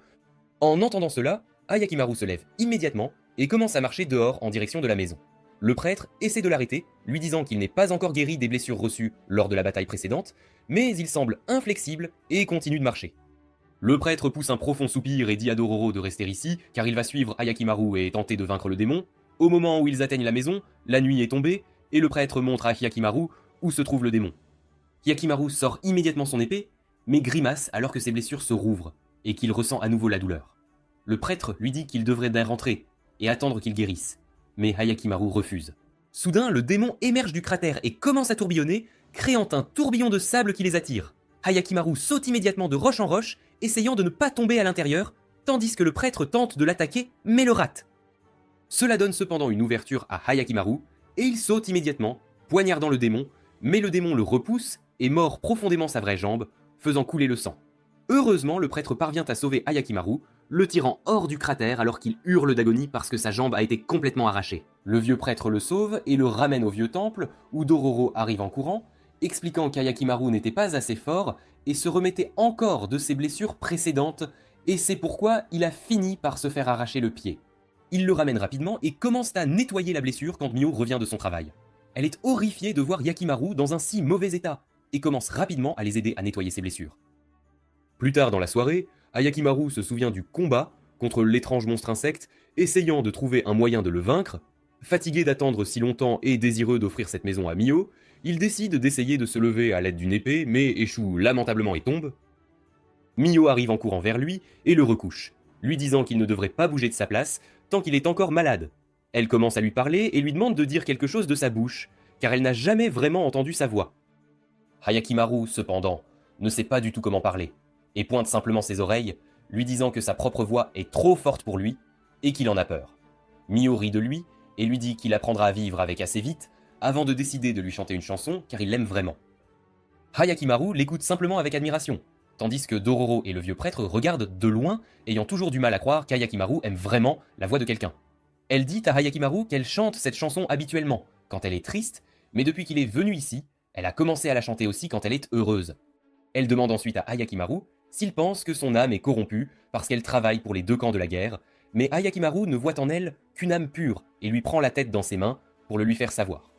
En entendant cela, Hyakimaru se lève immédiatement et commence à marcher dehors en direction de la maison. Le prêtre essaie de l'arrêter, lui disant qu'il n'est pas encore guéri des blessures reçues lors de la bataille précédente, mais il semble inflexible et continue de marcher. Le prêtre pousse un profond soupir et dit à Dororo de rester ici, car il va suivre Hyakimaru et tenter de vaincre le démon. Au moment où ils atteignent la maison, la nuit est tombée, et le prêtre montre à Hyakimaru où se trouve le démon. Hyakimaru sort immédiatement son épée, mais grimace alors que ses blessures se rouvrent, et qu'il ressent à nouveau la douleur. Le prêtre lui dit qu'il devrait rentrer, et attendre qu'il guérisse, mais Hyakimaru refuse. Soudain, le démon émerge du cratère et commence à tourbillonner, créant un tourbillon de sable qui les attire. Hyakimaru saute immédiatement de roche en roche, essayant de ne pas tomber à l'intérieur, tandis que le prêtre tente de l'attaquer, mais le rate. Cela donne cependant une ouverture à Hyakimaru, et il saute immédiatement, poignardant le démon, mais le démon le repousse et mord profondément sa vraie jambe, faisant couler le sang. Heureusement, le prêtre parvient à sauver Hyakimaru, le tirant hors du cratère alors qu'il hurle d'agonie parce que sa jambe a été complètement arrachée. Le vieux prêtre le sauve et le ramène au vieux temple, où Dororo arrive en courant, expliquant qu'Hyakimaru n'était pas assez fort et se remettait encore de ses blessures précédentes, et c'est pourquoi il a fini par se faire arracher le pied. Il le ramène rapidement et commence à nettoyer la blessure quand Mio revient de son travail. Elle est horrifiée de voir Hyakimaru dans un si mauvais état, et commence rapidement à les aider à nettoyer ses blessures. Plus tard dans la soirée, Hyakimaru se souvient du combat contre l'étrange monstre insecte, essayant de trouver un moyen de le vaincre. Fatigué d'attendre si longtemps et désireux d'offrir cette maison à Mio, il décide d'essayer de se lever à l'aide d'une épée, mais échoue lamentablement et tombe. Mio arrive en courant vers lui et le recouche, lui disant qu'il ne devrait pas bouger de sa place tant qu'il est encore malade. Elle commence à lui parler et lui demande de dire quelque chose de sa bouche, car elle n'a jamais vraiment entendu sa voix. Hyakimaru, cependant, ne sait pas du tout comment parler, et pointe simplement ses oreilles, lui disant que sa propre voix est trop forte pour lui, et qu'il en a peur. Mio rit de lui, et lui dit qu'il apprendra à vivre avec assez vite, avant de décider de lui chanter une chanson, car il l'aime vraiment. Hyakimaru l'écoute simplement avec admiration, tandis que Dororo et le vieux prêtre regardent de loin, ayant toujours du mal à croire qu'Hyakimaru aime vraiment la voix de quelqu'un. Elle dit à Hyakimaru qu'elle chante cette chanson habituellement, quand elle est triste, mais depuis qu'il est venu ici, elle a commencé à la chanter aussi quand elle est heureuse. Elle demande ensuite à Hyakimaru s'il pense que son âme est corrompue parce qu'elle travaille pour les deux camps de la guerre, mais Hyakimaru ne voit en elle qu'une âme pure et lui prend la tête dans ses mains pour le lui faire savoir.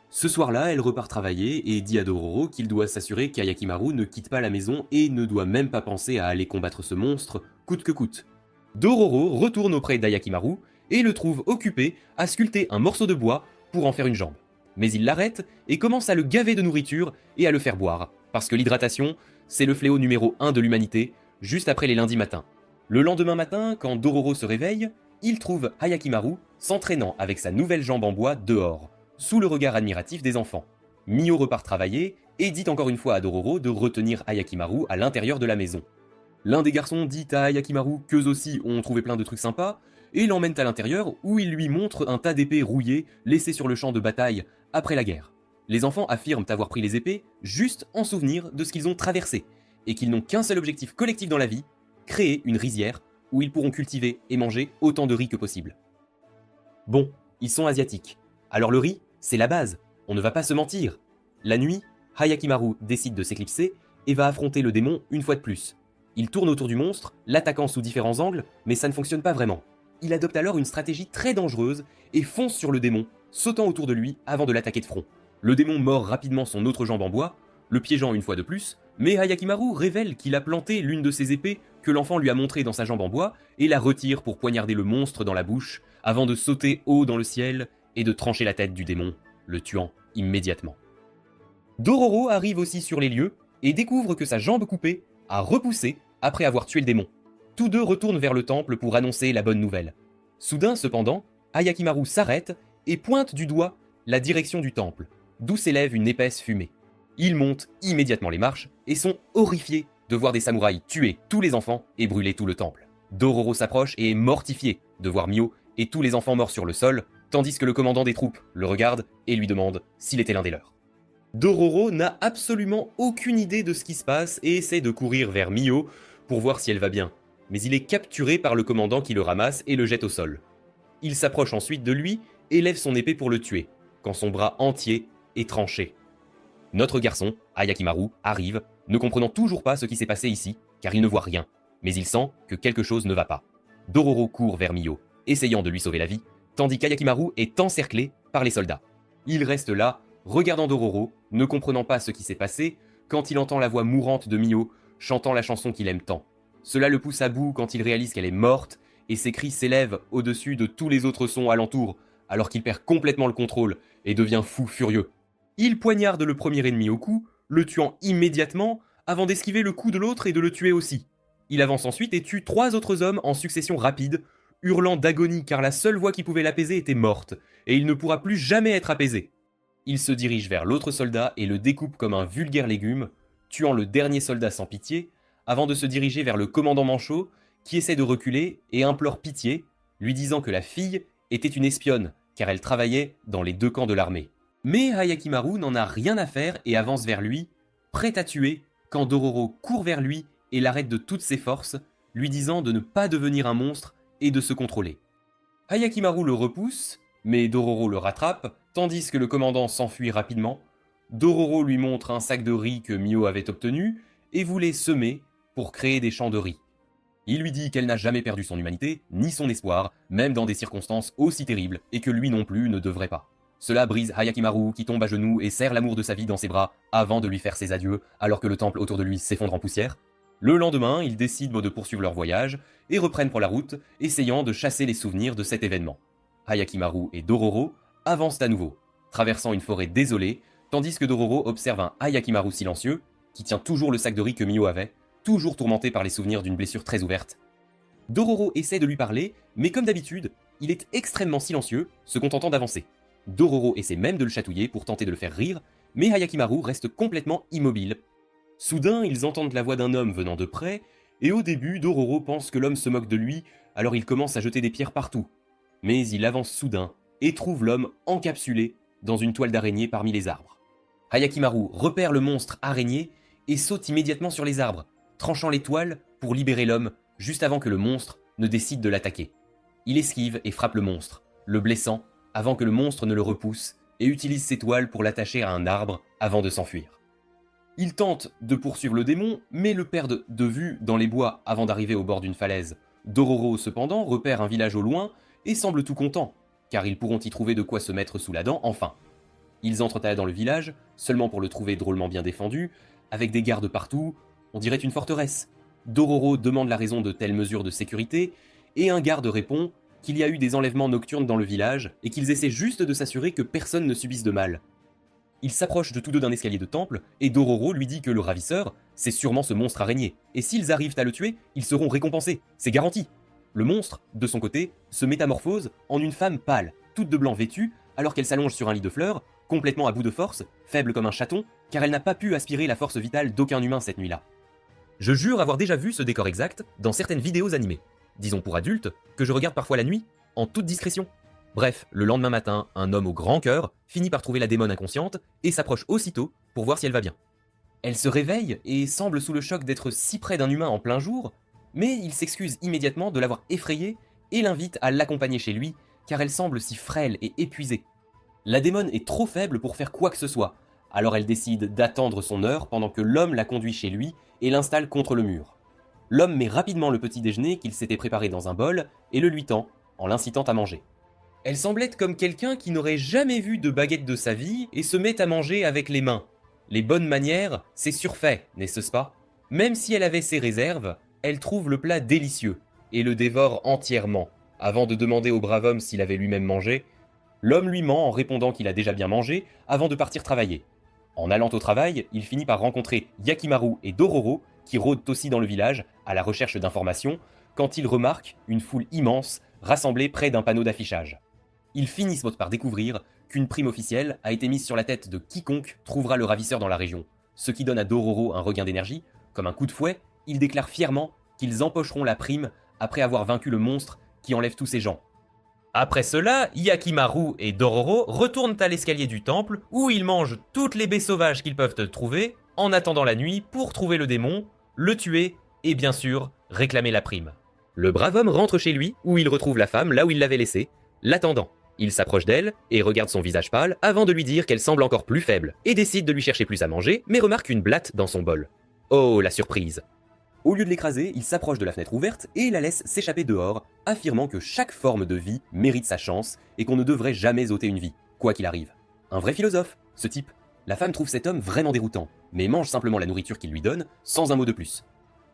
Ce soir-là, elle repart travailler et dit à Dororo qu'il doit s'assurer qu'Hyakimaru ne quitte pas la maison et ne doit même pas penser à aller combattre ce monstre, coûte que coûte. Dororo retourne auprès d'Hyakimaru et le trouve occupé à sculpter un morceau de bois pour en faire une jambe. Mais il l'arrête et commence à le gaver de nourriture et à le faire boire, parce que l'hydratation, c'est le fléau numéro 1 de l'humanité, juste après les lundis matins. Le lendemain matin, quand Dororo se réveille, il trouve Hyakimaru s'entraînant avec sa nouvelle jambe en bois dehors, sous le regard admiratif des enfants. Mio repart travailler et dit encore une fois à Dororo de retenir Hyakimaru à l'intérieur de la maison. L'un des garçons dit à Hyakimaru qu'eux aussi ont trouvé plein de trucs sympas, et l'emmènent à l'intérieur où ils lui montrent un tas d'épées rouillées laissées sur le champ de bataille après la guerre. Les enfants affirment avoir pris les épées juste en souvenir de ce qu'ils ont traversé, et qu'ils n'ont qu'un seul objectif collectif dans la vie, créer une rizière où ils pourront cultiver et manger autant de riz que possible. Bon, ils sont asiatiques. Alors le riz, c'est la base, on ne va pas se mentir. La nuit, Hayakimaru décide de s'éclipser et va affronter le démon une fois de plus. Il tourne autour du monstre, l'attaquant sous différents angles, mais ça ne fonctionne pas vraiment. Il adopte alors une stratégie très dangereuse et fonce sur le démon, sautant autour de lui avant de l'attaquer de front. Le démon mord rapidement son autre jambe en bois, le piégeant une fois de plus, mais Hayakimaru révèle qu'il a planté l'une de ses épées que l'enfant lui a montrée dans sa jambe en bois et la retire pour poignarder le monstre dans la bouche avant de sauter haut dans le ciel et de trancher la tête du démon, le tuant immédiatement. Dororo arrive aussi sur les lieux et découvre que sa jambe coupée a repoussé après avoir tué le démon. Tous deux retournent vers le temple pour annoncer la bonne nouvelle. Soudain, cependant, Hayakimaru s'arrête et pointe du doigt la direction du temple, d'où s'élève une épaisse fumée. Ils montent immédiatement les marches et sont horrifiés de voir des samouraïs tuer tous les enfants et brûler tout le temple. Dororo s'approche et est mortifié de voir Mio et tous les enfants morts sur le sol, tandis que le commandant des troupes le regarde et lui demande s'il était l'un des leurs. Dororo n'a absolument aucune idée de ce qui se passe et essaie de courir vers Mio pour voir si elle va bien, mais il est capturé par le commandant qui le ramasse et le jette au sol. Il s'approche ensuite de lui et lève son épée pour le tuer, quand son bras entier est tranché. Notre garçon, Hayakimaru, arrive, ne comprenant toujours pas ce qui s'est passé ici, car il ne voit rien, mais il sent que quelque chose ne va pas. Dororo court vers Mio, essayant de lui sauver la vie, tandis qu'Hayakimaru est encerclé par les soldats. Il reste là, regardant Dororo, ne comprenant pas ce qui s'est passé, quand il entend la voix mourante de Mio chantant la chanson qu'il aime tant. Cela le pousse à bout quand il réalise qu'elle est morte, et ses cris s'élèvent au-dessus de tous les autres sons alentour, alors qu'il perd complètement le contrôle et devient fou furieux. Il poignarde le premier ennemi au cou, le tuant immédiatement, avant d'esquiver le coup de l'autre et de le tuer aussi. Il avance ensuite et tue 3 autres hommes en succession rapide, hurlant d'agonie car la seule voix qui pouvait l'apaiser était morte, et il ne pourra plus jamais être apaisé. Il se dirige vers l'autre soldat et le découpe comme un vulgaire légume, tuant le dernier soldat sans pitié, avant de se diriger vers le commandant manchot, qui essaie de reculer et implore pitié, lui disant que la fille était une espionne, car elle travaillait dans les 2 camps de l'armée. Mais Hayakimaru n'en a rien à faire et avance vers lui, prêt à tuer, quand Dororo court vers lui et l'arrête de toutes ses forces, lui disant de ne pas devenir un monstre et de se contrôler. Hayakimaru le repousse, mais Dororo le rattrape, tandis que le commandant s'enfuit rapidement. Dororo lui montre un sac de riz que Mio avait obtenu et voulait semer pour créer des champs de riz. Il lui dit qu'elle n'a jamais perdu son humanité, ni son espoir, même dans des circonstances aussi terribles, et que lui non plus ne devrait pas. Cela brise Hayakimaru qui tombe à genoux et serre l'amour de sa vie dans ses bras avant de lui faire ses adieux alors que le temple autour de lui s'effondre en poussière. Le lendemain, ils décident de poursuivre leur voyage et reprennent pour la route, essayant de chasser les souvenirs de cet événement. Hayakimaru et Dororo avancent à nouveau, traversant une forêt désolée, tandis que Dororo observe un Hayakimaru silencieux, qui tient toujours le sac de riz que Mio avait, toujours tourmenté par les souvenirs d'une blessure très ouverte. Dororo essaie de lui parler, mais comme d'habitude, il est extrêmement silencieux, se contentant d'avancer. Dororo essaie même de le chatouiller pour tenter de le faire rire, mais Hayakimaru reste complètement immobile. Soudain, ils entendent la voix d'un homme venant de près, et au début, Dororo pense que l'homme se moque de lui, alors il commence à jeter des pierres partout. Mais il avance soudain, et trouve l'homme encapsulé dans une toile d'araignée parmi les arbres. Hayakimaru repère le monstre araignée, et saute immédiatement sur les arbres, tranchant les toiles pour libérer l'homme, juste avant que le monstre ne décide de l'attaquer. Il esquive et frappe le monstre, le blessant, avant que le monstre ne le repousse, et utilise ses toiles pour l'attacher à un arbre avant de s'enfuir. Il tente de poursuivre le démon, mais le perd de vue dans les bois avant d'arriver au bord d'une falaise. Dororo, cependant, repère un village au loin et semble tout content, car ils pourront y trouver de quoi se mettre sous la dent enfin. Ils entrent dans le village, seulement pour le trouver drôlement bien défendu, avec des gardes partout, on dirait une forteresse. Dororo demande la raison de telles mesures de sécurité, et un garde répond qu'il y a eu des enlèvements nocturnes dans le village et qu'ils essaient juste de s'assurer que personne ne subisse de mal. Ils s'approchent de tous deux d'un escalier de temple et Dororo lui dit que le ravisseur, c'est sûrement ce monstre araignée. Et s'ils arrivent à le tuer, ils seront récompensés, c'est garanti. Le monstre, de son côté, se métamorphose en une femme pâle, toute de blanc vêtue, alors qu'elle s'allonge sur un lit de fleurs, complètement à bout de force, faible comme un chaton, car elle n'a pas pu aspirer la force vitale d'aucun humain cette nuit-là. Je jure avoir déjà vu ce décor exact dans certaines vidéos animées. disons pour adulte, que je regarde parfois la nuit, en toute discrétion. Bref, le lendemain matin, un homme au grand cœur finit par trouver la démone inconsciente et s'approche aussitôt pour voir si elle va bien. Elle se réveille et semble sous le choc d'être si près d'un humain en plein jour, mais il s'excuse immédiatement de l'avoir effrayée et l'invite à l'accompagner chez lui, car elle semble si frêle et épuisée. La démone est trop faible pour faire quoi que ce soit, alors elle décide d'attendre son heure pendant que l'homme la conduit chez lui et l'installe contre le mur. L'homme met rapidement le petit déjeuner qu'il s'était préparé dans un bol et le lui tend, en l'incitant à manger. Elle semble être comme quelqu'un qui n'aurait jamais vu de baguette de sa vie et se met à manger avec les mains. Les bonnes manières, c'est surfait, n'est-ce pas? Même si elle avait ses réserves, elle trouve le plat délicieux et le dévore entièrement. Avant de demander au brave homme s'il avait lui-même mangé, l'homme lui ment en répondant qu'il a déjà bien mangé avant de partir travailler. En allant au travail, il finit par rencontrer Yakimaru et Dororo qui rôdent aussi dans le village à la recherche d'informations quand ils remarquent une foule immense rassemblée près d'un panneau d'affichage. Ils finissent par découvrir qu'une prime officielle a été mise sur la tête de quiconque trouvera le ravisseur dans la région, ce qui donne à Dororo un regain d'énergie. Comme un coup de fouet, il déclare fièrement qu'ils empocheront la prime après avoir vaincu le monstre qui enlève tous ces gens. Après cela, Yakimaru et Dororo retournent à l'escalier du temple où ils mangent toutes les baies sauvages qu'ils peuvent trouver en attendant la nuit pour trouver le démon, le tuer et bien sûr réclamer la prime. Le brave homme rentre chez lui où il retrouve la femme là où il l'avait laissée, l'attendant. Il s'approche d'elle et regarde son visage pâle avant de lui dire qu'elle semble encore plus faible et décide de lui chercher plus à manger mais remarque une blatte dans son bol. Oh la surprise! Au lieu de l'écraser, il s'approche de la fenêtre ouverte et la laisse s'échapper dehors, affirmant que chaque forme de vie mérite sa chance et qu'on ne devrait jamais ôter une vie, quoi qu'il arrive. Un vrai philosophe, ce type. La femme trouve cet homme vraiment déroutant, mais mange simplement la nourriture qu'il lui donne, sans un mot de plus.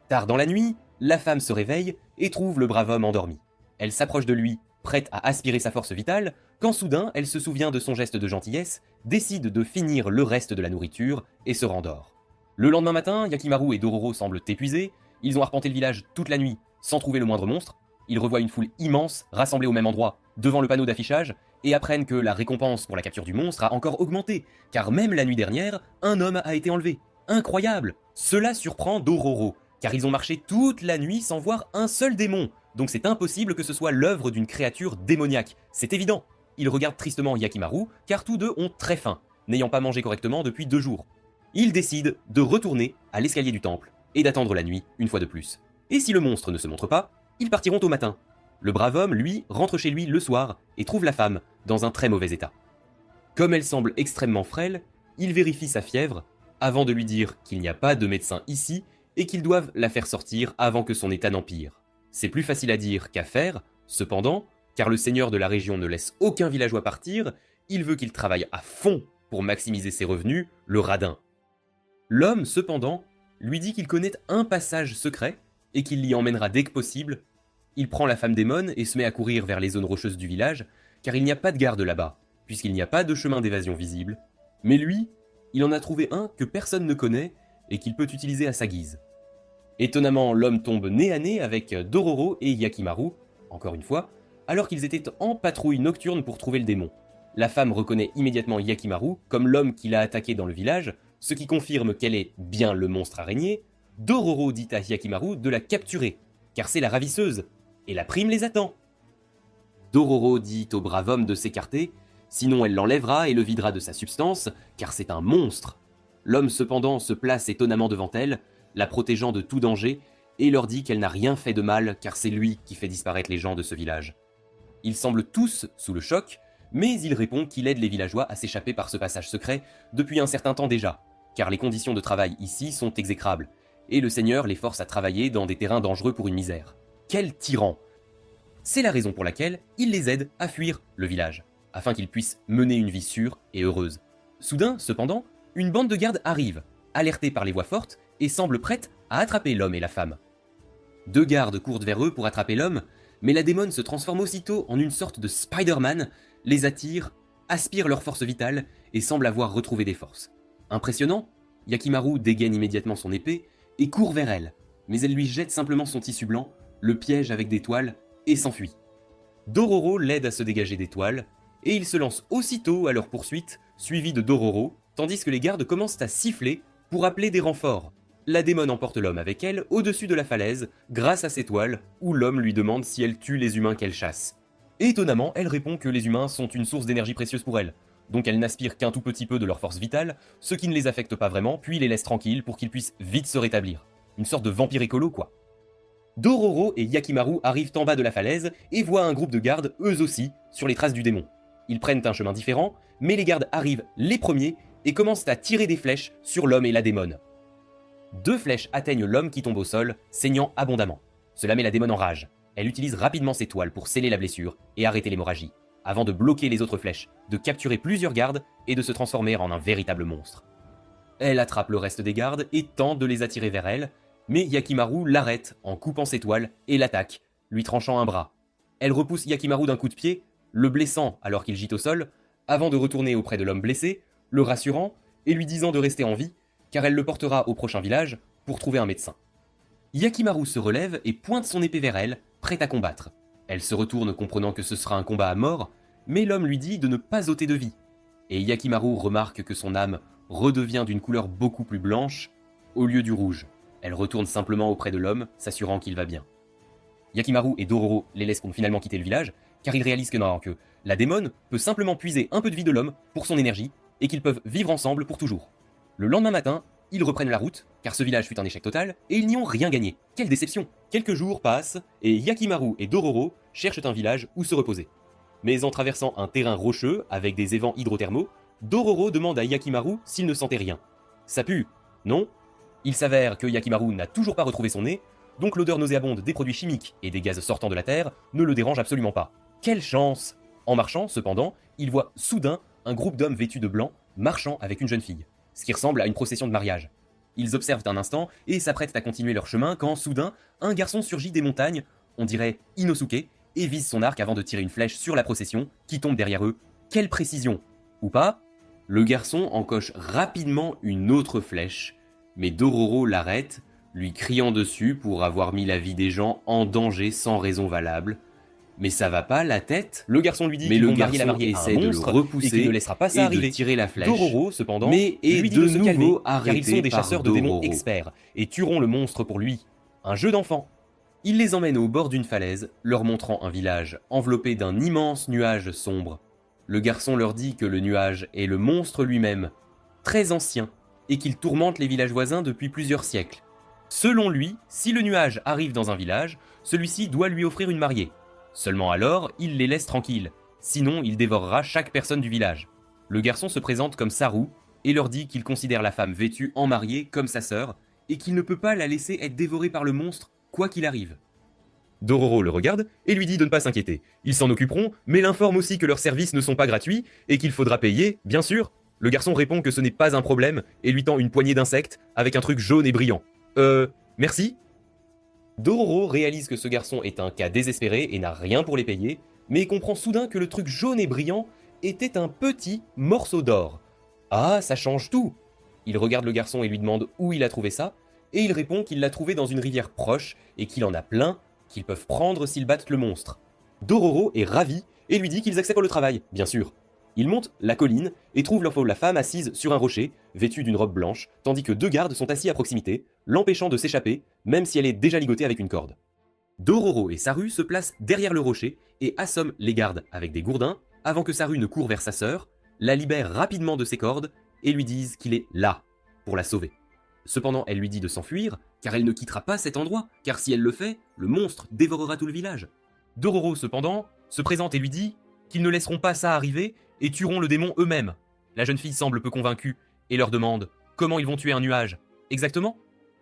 Tard dans la nuit, la femme se réveille et trouve le brave homme endormi. Elle s'approche de lui, prête à aspirer sa force vitale, quand soudain elle se souvient de son geste de gentillesse, décide de finir le reste de la nourriture et se rendort. Le lendemain matin, Yakimaru et Dororo semblent épuisés, ils ont arpenté le village toute la nuit sans trouver le moindre monstre, ils revoient une foule immense rassemblée au même endroit, devant le panneau d'affichage, et apprennent que la récompense pour la capture du monstre a encore augmenté, car même la nuit dernière, un homme a été enlevé. Incroyable! Cela surprend Dororo, car ils ont marché toute la nuit sans voir un seul démon, donc c'est impossible que ce soit l'œuvre d'une créature démoniaque, c'est évident. Ils regardent tristement Yakimaru, car tous deux ont très faim, n'ayant pas mangé correctement depuis 2 jours. Ils décident de retourner à l'escalier du temple et d'attendre la nuit une fois de plus. Et si le monstre ne se montre pas, ils partiront au matin. Le brave homme, lui, rentre chez lui le soir et trouve la femme dans un très mauvais état. Comme elle semble extrêmement frêle, il vérifie sa fièvre avant de lui dire qu'il n'y a pas de médecin ici et qu'ils doivent la faire sortir avant que son état n'empire. C'est plus facile à dire qu'à faire, cependant, car le seigneur de la région ne laisse aucun villageois partir, il veut qu'il travaille à fond pour maximiser ses revenus, le radin. L'homme, cependant, lui dit qu'il connaît un passage secret et qu'il l'y emmènera dès que possible. Il prend la femme démone et se met à courir vers les zones rocheuses du village, car il n'y a pas de garde là-bas, puisqu'il n'y a pas de chemin d'évasion visible. Mais lui, il en a trouvé un que personne ne connaît et qu'il peut utiliser à sa guise. Étonnamment, l'homme tombe nez à nez avec Dororo et Yakimaru, encore une fois, alors qu'ils étaient en patrouille nocturne pour trouver le démon. La femme reconnaît immédiatement Yakimaru comme l'homme qui l'a attaqué dans le village, ce qui confirme qu'elle est bien le monstre araignée. Dororo dit à Yakimaru de la capturer, car c'est la ravisseuse, et la prime les attend. Dororo dit au brave homme de s'écarter, sinon elle l'enlèvera et le videra de sa substance, car c'est un monstre. L'homme cependant se place étonnamment devant elle, la protégeant de tout danger, et leur dit qu'elle n'a rien fait de mal, car c'est lui qui fait disparaître les gens de ce village. Ils semblent tous sous le choc, mais il répond qu'il aide les villageois à s'échapper par ce passage secret depuis un certain temps déjà, car les conditions de travail ici sont exécrables, et le seigneur les force à travailler dans des terrains dangereux pour une misère. Quel tyran! C'est la raison pour laquelle il les aide à fuir le village, afin qu'ils puissent mener une vie sûre et heureuse. Soudain, cependant, une bande de gardes arrive, alertée par les voix fortes, et semble prête à attraper l'homme et la femme. 2 gardes courent vers eux pour attraper l'homme, mais la démone se transforme aussitôt en une sorte de Spider-Man, les attire, aspire leur force vitale et semble avoir retrouvé des forces. Impressionnant, Yakimaru dégaine immédiatement son épée et court vers elle, mais elle lui jette simplement son tissu blanc, le piège avec des toiles et s'enfuit. Dororo l'aide à se dégager des toiles, et il se lance aussitôt à leur poursuite, suivi de Dororo, tandis que les gardes commencent à siffler pour appeler des renforts. la démone emporte l'homme avec elle au-dessus de la falaise grâce à ses toiles où l'homme lui demande si elle tue les humains qu'elle chasse. Étonnamment, elle répond que les humains sont une source d'énergie précieuse pour elle, donc elle n'aspire qu'un tout petit peu de leur force vitale, ce qui ne les affecte pas vraiment, puis les laisse tranquilles pour qu'ils puissent vite se rétablir. Une sorte de vampire écolo quoi. Dororo et Yakimaru arrivent en bas de la falaise et voient un groupe de gardes, eux aussi, sur les traces du démon. Ils prennent un chemin différent, mais les gardes arrivent les premiers et commencent à tirer des flèches sur l'homme et la démone. 2 flèches atteignent l'homme qui tombe au sol, saignant abondamment. Cela met la démone en rage. Elle utilise rapidement ses toiles pour sceller la blessure et arrêter l'hémorragie, avant de bloquer les autres flèches, de capturer plusieurs gardes et de se transformer en un véritable monstre. Elle attrape le reste des gardes et tente de les attirer vers elle, mais Yakimaru l'arrête en coupant ses toiles et l'attaque, lui tranchant un bras. Elle repousse Yakimaru d'un coup de pied, le blessant alors qu'il gît au sol, avant de retourner auprès de l'homme blessé, le rassurant et lui disant de rester en vie, car elle le portera au prochain village pour trouver un médecin. Yakimaru se relève et pointe son épée vers elle, prête à combattre. Elle se retourne comprenant que ce sera un combat à mort, mais l'homme lui dit de ne pas ôter de vie. Et Yakimaru remarque que son âme redevient d'une couleur beaucoup plus blanche, au lieu du rouge. Elle retourne simplement auprès de l'homme, s'assurant qu'il va bien. Yakimaru et Dororo les laissent finalement quitter le village, car ils réalisent que la démone peut simplement puiser un peu de vie de l'homme pour son énergie, et qu'ils peuvent vivre ensemble pour toujours. Le lendemain matin, ils reprennent la route, car ce village fut un échec total, et ils n'y ont rien gagné. Quelle déception! Quelques jours passent, et Yakimaru et Dororo cherchent un village où se reposer. Mais en traversant un terrain rocheux, avec des évents hydrothermaux, Dororo demande à Yakimaru s'il ne sentait rien. Ça pue, non? Il s'avère que Yakimaru n'a toujours pas retrouvé son nez, donc l'odeur nauséabonde des produits chimiques et des gaz sortant de la terre ne le dérange absolument pas. Quelle chance! En marchant, cependant, il voit soudain un groupe d'hommes vêtus de blanc marchant avec une jeune fille, ce qui ressemble à une procession de mariage. Ils observent un instant et s'apprêtent à continuer leur chemin quand, soudain, un garçon surgit des montagnes, on dirait Inosuke, et vise son arc avant de tirer une flèche sur la procession qui tombe derrière eux. Quelle précision! Ou pas? Le garçon encoche rapidement une autre flèche, mais Dororo l'arrête, lui criant dessus pour avoir mis la vie des gens en danger sans raison valable. Mais ça va pas la tête? Le garçon lui dit qu'il vont marier la mariée essaie de le repousser et qu'il ne laissera pas ça arriver. De tirer la flèche. Dororo, cependant, lui dit de se calmer, car ils sont des chasseurs de démons experts et tueront le monstre pour lui. Un jeu d'enfant. Il les emmène au bord d'une falaise, leur montrant un village enveloppé d'un immense nuage sombre. Le garçon leur dit que le nuage est le monstre lui-même, très ancien, et qu'il tourmente les villages voisins depuis plusieurs siècles. Selon lui, si le nuage arrive dans un village, celui-ci doit lui offrir une mariée. Seulement alors, il les laisse tranquilles, sinon il dévorera chaque personne du village. Le garçon se présente comme Saru et leur dit qu'il considère la femme vêtue en mariée comme sa sœur et qu'il ne peut pas la laisser être dévorée par le monstre quoi qu'il arrive. Dororo le regarde et lui dit de ne pas s'inquiéter. Ils s'en occuperont, mais l'informe aussi que leurs services ne sont pas gratuits et qu'il faudra payer, bien sûr. Le garçon répond que ce n'est pas un problème et lui tend une poignée d'insectes avec un truc jaune et brillant. Merci? Dororo réalise que ce garçon est un cas désespéré et n'a rien pour les payer, mais comprend soudain que le truc jaune et brillant était un petit morceau d'or. Ah, ça change tout! Il regarde le garçon et lui demande où il a trouvé ça, et il répond qu'il l'a trouvé dans une rivière proche et qu'il en a plein, qu'ils peuvent prendre s'ils battent le monstre. Dororo est ravi et lui dit qu'ils acceptent le travail, bien sûr. Ils montent la colline et trouvent la femme assise sur un rocher, vêtue d'une robe blanche, tandis que 2 gardes sont assis à proximité, l'empêchant de s'échapper, même si elle est déjà ligotée avec une corde. Dororo et Saru se placent derrière le rocher et assomment les gardes avec des gourdins, avant que Saru ne court vers sa sœur, la libère rapidement de ses cordes et lui disent qu'il est là, pour la sauver. Cependant, elle lui dit de s'enfuir, car elle ne quittera pas cet endroit, car si elle le fait, le monstre dévorera tout le village. Dororo, cependant, se présente et lui dit qu'ils ne laisseront pas ça arriver et tueront le démon eux-mêmes. La jeune fille semble peu convaincue et leur demande comment ils vont tuer un nuage. Exactement?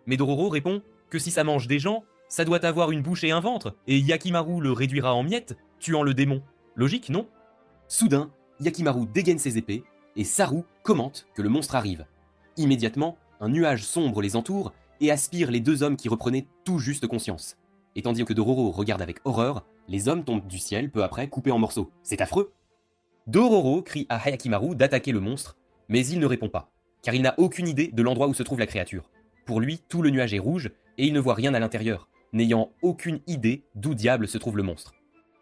Mais Dororo répond que si ça mange des gens, ça doit avoir une bouche et un ventre, et Yakimaru le réduira en miettes, tuant le démon. Logique, non? Soudain, Yakimaru dégaine ses épées, et Saru commente que le monstre arrive. Immédiatement, un nuage sombre les entoure et aspire les 2 hommes qui reprenaient tout juste conscience. Et tandis que Dororo regarde avec horreur, les hommes tombent du ciel peu après coupés en morceaux. C'est affreux! Dororo crie à Yakimaru d'attaquer le monstre, mais il ne répond pas, car il n'a aucune idée de l'endroit où se trouve la créature. Pour lui, tout le nuage est rouge et il ne voit rien à l'intérieur, n'ayant aucune idée d'où diable se trouve le monstre.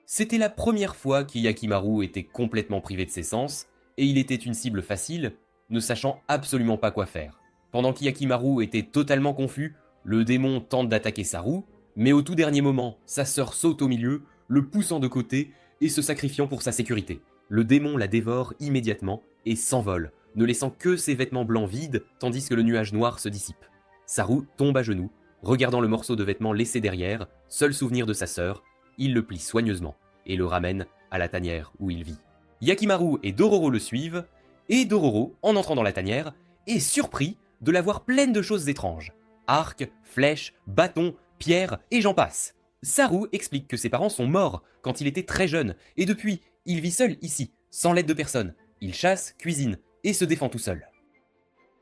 C'était la première fois qu'Yakimaru était complètement privé de ses sens, et il était une cible facile, ne sachant absolument pas quoi faire. Pendant qu'Hyakimaru était totalement confus, le démon tente d'attaquer Saru, mais au tout dernier moment, sa sœur saute au milieu, le poussant de côté et se sacrifiant pour sa sécurité. Le démon la dévore immédiatement et s'envole, ne laissant que ses vêtements blancs vides tandis que le nuage noir se dissipe. Saru tombe à genoux, regardant le morceau de vêtement laissé derrière, seul souvenir de sa sœur, il le plie soigneusement et le ramène à la tanière où il vit. Hyakimaru et Dororo le suivent, et Dororo, en entrant dans la tanière, est surpris de la voir pleine de choses étranges. Arcs, flèches, bâtons, pierres et j'en passe. Saru explique que ses parents sont morts quand il était très jeune, et depuis, il vit seul ici, sans l'aide de personne. Il chasse, cuisine, et se défend tout seul.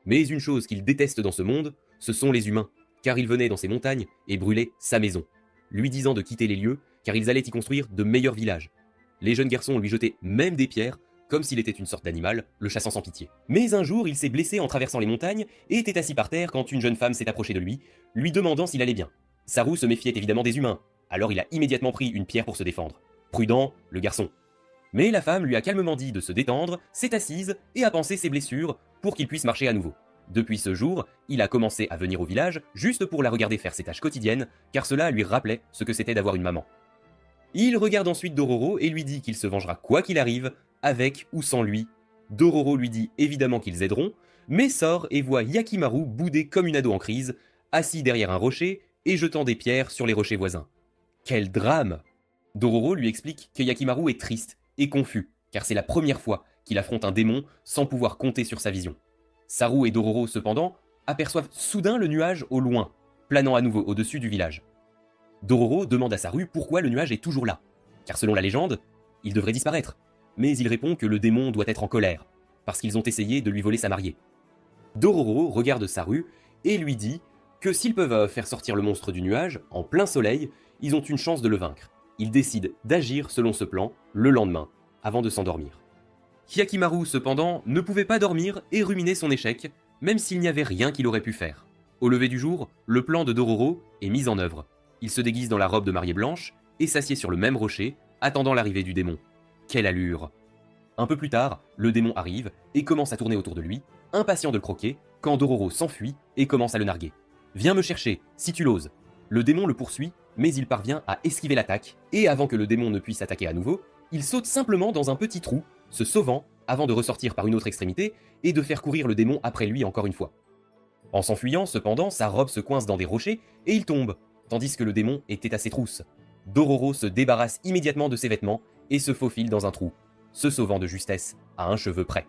Mais une chose qu'il déteste dans ce monde, ce sont les humains, car ils venaient dans ces montagnes et brûlaient sa maison, lui disant de quitter les lieux, car ils allaient y construire de meilleurs villages. Les jeunes garçons lui jetaient même des pierres, comme s'il était une sorte d'animal, le chassant sans pitié. Mais un jour, il s'est blessé en traversant les montagnes et était assis par terre quand une jeune femme s'est approchée de lui, lui demandant s'il allait bien. Saru se méfiait évidemment des humains, alors il a immédiatement pris une pierre pour se défendre. Prudent, le garçon. Mais la femme lui a calmement dit de se détendre, s'est assise et a pansé ses blessures pour qu'il puisse marcher à nouveau. Depuis ce jour, il a commencé à venir au village juste pour la regarder faire ses tâches quotidiennes, car cela lui rappelait ce que c'était d'avoir une maman. Il regarde ensuite Dororo et lui dit qu'il se vengera quoi qu'il arrive, avec ou sans lui. Dororo lui dit évidemment qu'ils aideront, mais sort et voit Hyakimaru boudé comme une ado en crise, assis derrière un rocher et jetant des pierres sur les rochers voisins. Quel drame! Dororo lui explique que Hyakimaru est triste et confus, car c'est la première fois qu'il affronte un démon sans pouvoir compter sur sa vision. Saru et Dororo, cependant, aperçoivent soudain le nuage au loin, planant à nouveau au-dessus du village. Dororo demande à Saru pourquoi le nuage est toujours là, car selon la légende, il devrait disparaître. Mais il répond que le démon doit être en colère, parce qu'ils ont essayé de lui voler sa mariée. Dororo regarde Saru et lui dit que s'ils peuvent faire sortir le monstre du nuage, en plein soleil, ils ont une chance de le vaincre. Ils décident d'agir selon ce plan le lendemain, avant de s'endormir. Hyakimaru, cependant, ne pouvait pas dormir et ruminait son échec, même s'il n'y avait rien qu'il aurait pu faire. Au lever du jour, le plan de Dororo est mis en œuvre. Il se déguise dans la robe de mariée blanche et s'assied sur le même rocher, attendant l'arrivée du démon. Quelle allure! Un peu plus tard, le démon arrive et commence à tourner autour de lui, impatient de le croquer, quand Dororo s'enfuit et commence à le narguer. « Viens me chercher, si tu l'oses !» Le démon le poursuit, mais il parvient à esquiver l'attaque, et avant que le démon ne puisse attaquer à nouveau, il saute simplement dans un petit trou, se sauvant avant de ressortir par une autre extrémité et de faire courir le démon après lui encore une fois. En s'enfuyant, cependant, sa robe se coince dans des rochers et il tombe, tandis que le démon était à ses trousses. Dororo se débarrasse immédiatement de ses vêtements et se faufile dans un trou, se sauvant de justesse à un cheveu près.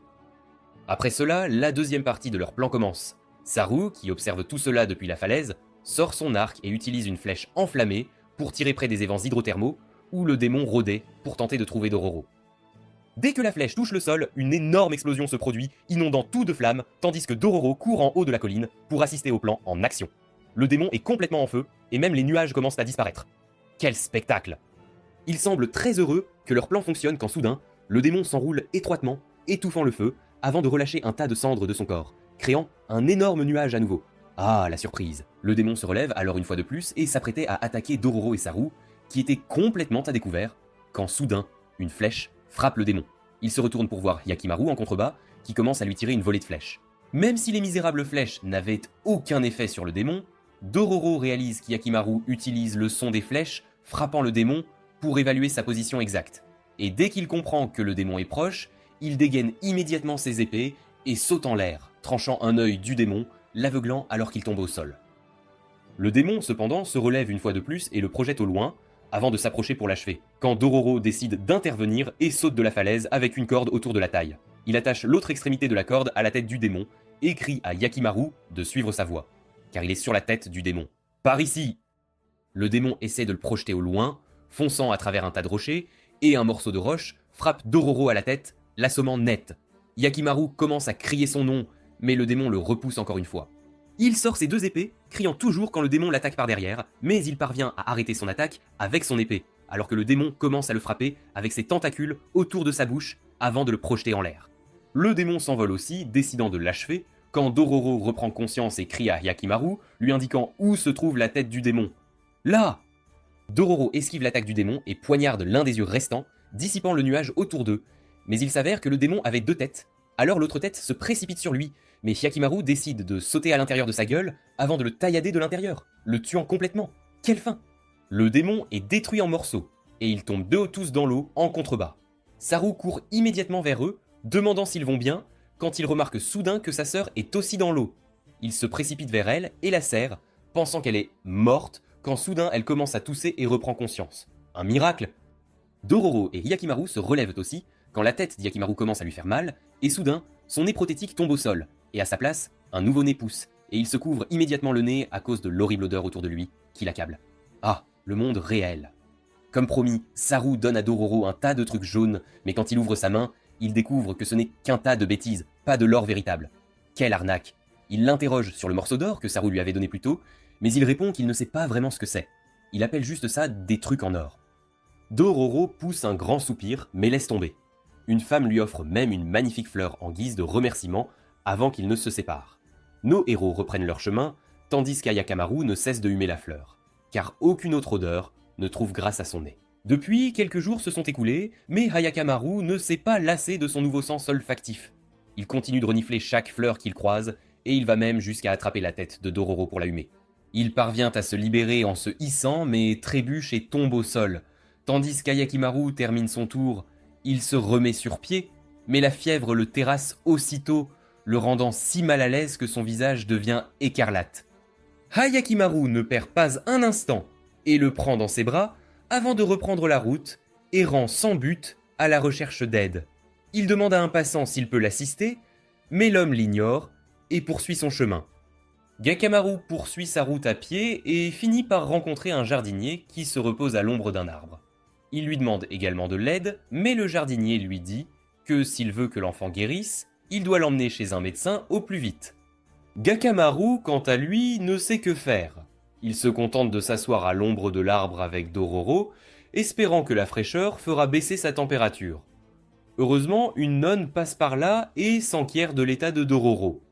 Après cela, la deuxième partie de leur plan commence. Saru, qui observe tout cela depuis la falaise, sort son arc et utilise une flèche enflammée pour tirer près des évents hydrothermaux où le démon rôdait pour tenter de trouver Dororo. Dès que la flèche touche le sol, une énorme explosion se produit, inondant tout de flammes, tandis que Dororo court en haut de la colline pour assister au plan en action. Le démon est complètement en feu, et même les nuages commencent à disparaître. Quel spectacle! Il semble très heureux que leur plan fonctionne quand soudain, le démon s'enroule étroitement, étouffant le feu, avant de relâcher un tas de cendres de son corps, créant un énorme nuage à nouveau. Ah, la surprise! Le démon se relève alors une fois de plus et s'apprêtait à attaquer Dororo et Saru, qui étaient complètement à découvert, quand soudain, une flèche frappe le démon. Il se retourne pour voir Hyakimaru en contrebas, qui commence à lui tirer une volée de flèches. Même si les misérables flèches n'avaient aucun effet sur le démon, Dororo réalise qu'Hyakimaru utilise le son des flèches frappant le démon pour évaluer sa position exacte. Et dès qu'il comprend que le démon est proche, il dégaine immédiatement ses épées et saute en l'air, tranchant un œil du démon, l'aveuglant alors qu'il tombe au sol. Le démon, cependant, se relève une fois de plus et le projette au loin, avant de s'approcher pour l'achever, quand Dororo décide d'intervenir et saute de la falaise avec une corde autour de la taille. Il attache l'autre extrémité de la corde à la tête du démon et crie à Hyakimaru de suivre sa voie, car il est sur la tête du démon. « Par ici !» Le démon essaie de le projeter au loin, fonçant à travers un tas de rochers, et un morceau de roche frappe Dororo à la tête, l'assommant net. Hyakimaru commence à crier son nom, mais le démon le repousse encore une fois. Il sort ses deux épées, criant toujours quand le démon l'attaque par derrière, mais il parvient à arrêter son attaque avec son épée, alors que le démon commence à le frapper avec ses tentacules autour de sa bouche avant de le projeter en l'air. Le démon s'envole aussi, décidant de l'achever, quand Dororo reprend conscience et crie à Hyakimaru, lui indiquant où se trouve la tête du démon. Là! Dororo esquive l'attaque du démon et poignarde l'un des yeux restants, dissipant le nuage autour d'eux, mais il s'avère que le démon avait deux têtes, alors l'autre tête se précipite sur lui, mais Hyakimaru décide de sauter à l'intérieur de sa gueule avant de le taillader de l'intérieur, le tuant complètement. Quelle fin! Le démon est détruit en morceaux, et ils tombent deux tous dans l'eau en contrebas. Saru court immédiatement vers eux, demandant s'ils vont bien, quand il remarque soudain que sa sœur est aussi dans l'eau. Il se précipite vers elle et la serre, pensant qu'elle est morte, quand soudain elle commence à tousser et reprend conscience. Un miracle! Dororo et Hyakimaru se relèvent aussi, quand la tête d'Hyakimaru commence à lui faire mal, et soudain, son nez prothétique tombe au sol, et à sa place, un nouveau nez pousse, et il se couvre immédiatement le nez à cause de l'horrible odeur autour de lui, qui l'accable. Ah, le monde réel. Comme promis, Saru donne à Dororo un tas de trucs jaunes, mais quand il ouvre sa main, il découvre que ce n'est qu'un tas de bêtises, pas de l'or véritable. Quelle arnaque! Il l'interroge sur le morceau d'or que Saru lui avait donné plus tôt, mais il répond qu'il ne sait pas vraiment ce que c'est. Il appelle juste ça des trucs en or. Dororo pousse un grand soupir, mais laisse tomber. Une femme lui offre même une magnifique fleur en guise de remerciement avant qu'ils ne se séparent. Nos héros reprennent leur chemin, tandis qu'Ayakamaru ne cesse de humer la fleur, car aucune autre odeur ne trouve grâce à son nez. Depuis, quelques jours se sont écoulés, mais Ayakamaru ne s'est pas lassé de son nouveau sang olfactif. Il continue de renifler chaque fleur qu'il croise, et il va même jusqu'à attraper la tête de Dororo pour la humer. Il parvient à se libérer en se hissant, mais trébuche et tombe au sol. Tandis qu'Ayakamaru termine son tour, il se remet sur pied, mais la fièvre le terrasse aussitôt, le rendant si mal à l'aise que son visage devient écarlate. Ayakamaru ne perd pas un instant et le prend dans ses bras avant de reprendre la route, errant sans but à la recherche d'aide. Il demande à un passant s'il peut l'assister, mais l'homme l'ignore et poursuit son chemin. Gakamaru poursuit sa route à pied et finit par rencontrer un jardinier qui se repose à l'ombre d'un arbre. Il lui demande également de l'aide, mais le jardinier lui dit que s'il veut que l'enfant guérisse, il doit l'emmener chez un médecin au plus vite. Gakamaru, quant à lui, ne sait que faire. Il se contente de s'asseoir à l'ombre de l'arbre avec Dororo, espérant que la fraîcheur fera baisser sa température. Heureusement, une nonne passe par là et s'enquiert de l'état de Dororo.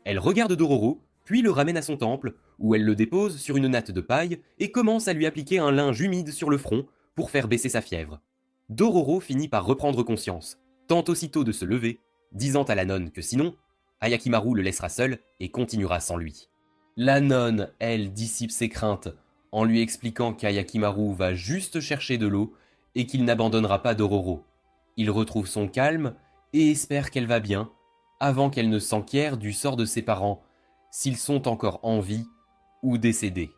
Elle regarde Dororo, puis le ramène à son temple, où elle le dépose sur une natte de paille et commence à lui appliquer un linge humide sur le front pour faire baisser sa fièvre. Dororo finit par reprendre conscience, tente aussitôt de se lever, disant à la nonne que sinon, Ayakamaru le laissera seul et continuera sans lui. La nonne, elle, dissipe ses craintes, en lui expliquant qu'Ayakamaru va juste chercher de l'eau et qu'il n'abandonnera pas Dororo. Il retrouve son calme et espère qu'elle va bien, avant qu'elle ne s'enquière du sort de ses parents, s'ils sont encore en vie ou décédés.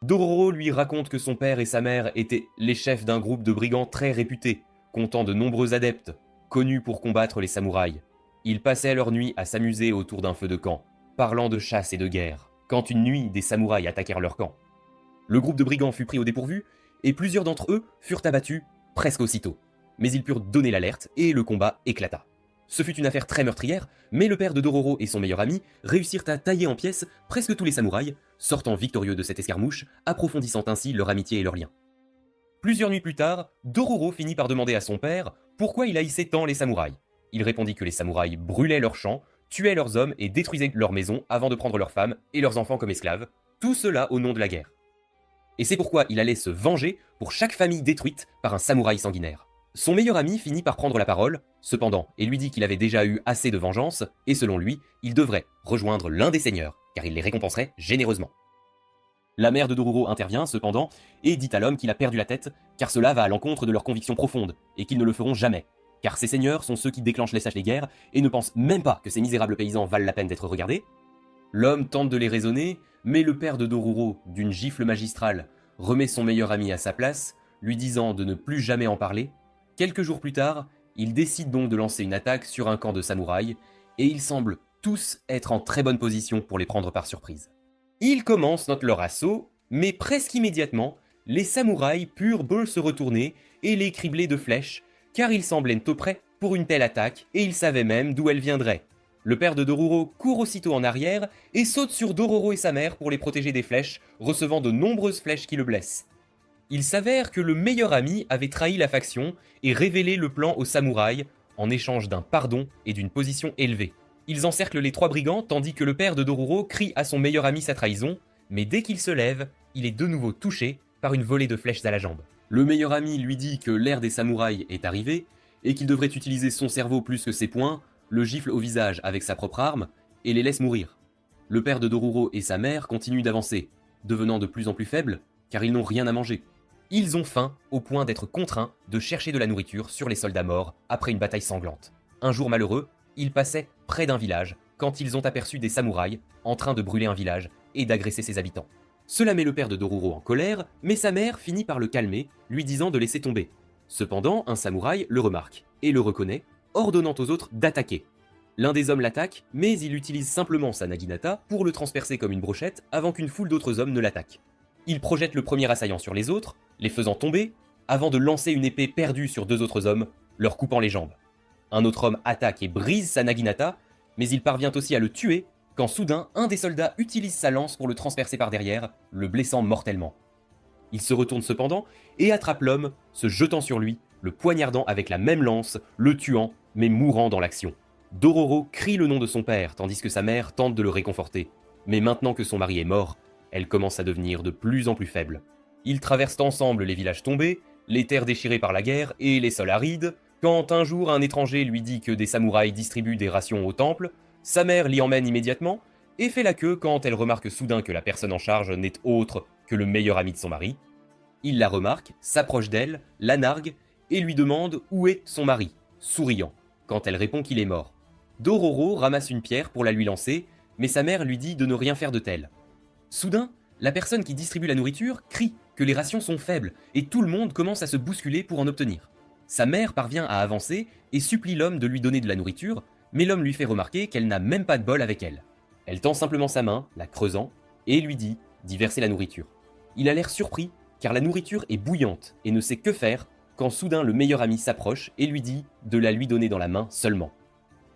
Dororo lui raconte que son père et sa mère étaient les chefs d'un groupe de brigands très réputés, comptant de nombreux adeptes, connus pour combattre les samouraïs. Ils passaient leur nuit à s'amuser autour d'un feu de camp, parlant de chasse et de guerre, quand une nuit des samouraïs attaquèrent leur camp. Le groupe de brigands fut pris au dépourvu, et plusieurs d'entre eux furent abattus presque aussitôt. Mais ils purent donner l'alerte, et le combat éclata. Ce fut une affaire très meurtrière, mais le père de Dororo et son meilleur ami réussirent à tailler en pièces presque tous les samouraïs, sortant victorieux de cette escarmouche, approfondissant ainsi leur amitié et leur lien. Plusieurs nuits plus tard, Dororo finit par demander à son père pourquoi il haïssait tant les samouraïs. Il répondit que les samouraïs brûlaient leurs champs, tuaient leurs hommes et détruisaient leurs maisons avant de prendre leurs femmes et leurs enfants comme esclaves, tout cela au nom de la guerre. Et c'est pourquoi il allait se venger pour chaque famille détruite par un samouraï sanguinaire. Son meilleur ami finit par prendre la parole, cependant, et lui dit qu'il avait déjà eu assez de vengeance, et selon lui, il devrait rejoindre l'un des seigneurs, car il les récompenserait généreusement. La mère de Dororo intervient, cependant, et dit à l'homme qu'il a perdu la tête, car cela va à l'encontre de leurs convictions profondes, et qu'ils ne le feront jamais, car ces seigneurs sont ceux qui déclenchent les sages des guerres, et ne pensent même pas que ces misérables paysans valent la peine d'être regardés. L'homme tente de les raisonner, mais le père de Dororo, d'une gifle magistrale, remet son meilleur ami à sa place, lui disant de ne plus jamais en parler. Quelques jours plus tard, ils décident donc de lancer une attaque sur un camp de samouraïs, et ils semblent tous être en très bonne position pour les prendre par surprise. Ils commencent leur assaut, mais presque immédiatement, les samouraïs purent se retourner et les cribler de flèches, car ils semblaient tout prêts pour une telle attaque, et ils savaient même d'où elle viendrait. Le père de Dororo court aussitôt en arrière et saute sur Dororo et sa mère pour les protéger des flèches, recevant de nombreuses flèches qui le blessent. Il s'avère que le meilleur ami avait trahi la faction et révélé le plan aux samouraïs en échange d'un pardon et d'une position élevée. Ils encerclent les trois brigands tandis que le père de Dororo crie à son meilleur ami sa trahison, mais dès qu'il se lève, il est de nouveau touché par une volée de flèches à la jambe. Le meilleur ami lui dit que l'ère des samouraïs est arrivée et qu'il devrait utiliser son cerveau plus que ses poings, le gifle au visage avec sa propre arme et les laisse mourir. Le père de Dororo et sa mère continuent d'avancer, devenant de plus en plus faibles car ils n'ont rien à manger. Ils ont faim au point d'être contraints de chercher de la nourriture sur les soldats morts après une bataille sanglante. Un jour malheureux, ils passaient près d'un village quand ils ont aperçu des samouraïs en train de brûler un village et d'agresser ses habitants. Cela met le père de Dororo en colère, mais sa mère finit par le calmer, lui disant de laisser tomber. Cependant, un samouraï le remarque et le reconnaît, ordonnant aux autres d'attaquer. L'un des hommes l'attaque, mais il utilise simplement sa naginata pour le transpercer comme une brochette avant qu'une foule d'autres hommes ne l'attaquent. Il projette le premier assaillant sur les autres, les faisant tomber, avant de lancer une épée perdue sur 2 autres hommes, leur coupant les jambes. Un autre homme attaque et brise sa naginata, mais il parvient aussi à le tuer, quand soudain un des soldats utilise sa lance pour le transpercer par derrière, le blessant mortellement. Il se retourne cependant et attrape l'homme, se jetant sur lui, le poignardant avec la même lance, le tuant, mais mourant dans l'action. Dororo crie le nom de son père, tandis que sa mère tente de le réconforter. Mais maintenant que son mari est mort, elle commence à devenir de plus en plus faible. Ils traversent ensemble les villages tombés, les terres déchirées par la guerre et les sols arides, quand un jour un étranger lui dit que des samouraïs distribuent des rations au temple, sa mère l'y emmène immédiatement et fait la queue quand elle remarque soudain que la personne en charge n'est autre que le meilleur ami de son mari. Il la remarque, s'approche d'elle, la nargue et lui demande où est son mari, souriant, quand elle répond qu'il est mort. Dororo ramasse une pierre pour la lui lancer, mais sa mère lui dit de ne rien faire de tel. Soudain, la personne qui distribue la nourriture crie que les rations sont faibles et tout le monde commence à se bousculer pour en obtenir. Sa mère parvient à avancer et supplie l'homme de lui donner de la nourriture, mais l'homme lui fait remarquer qu'elle n'a même pas de bol avec elle. Elle tend simplement sa main, la creusant, et lui dit d'y verser la nourriture. Il a l'air surpris car la nourriture est bouillante et ne sait que faire quand soudain le meilleur ami s'approche et lui dit de la lui donner dans la main seulement.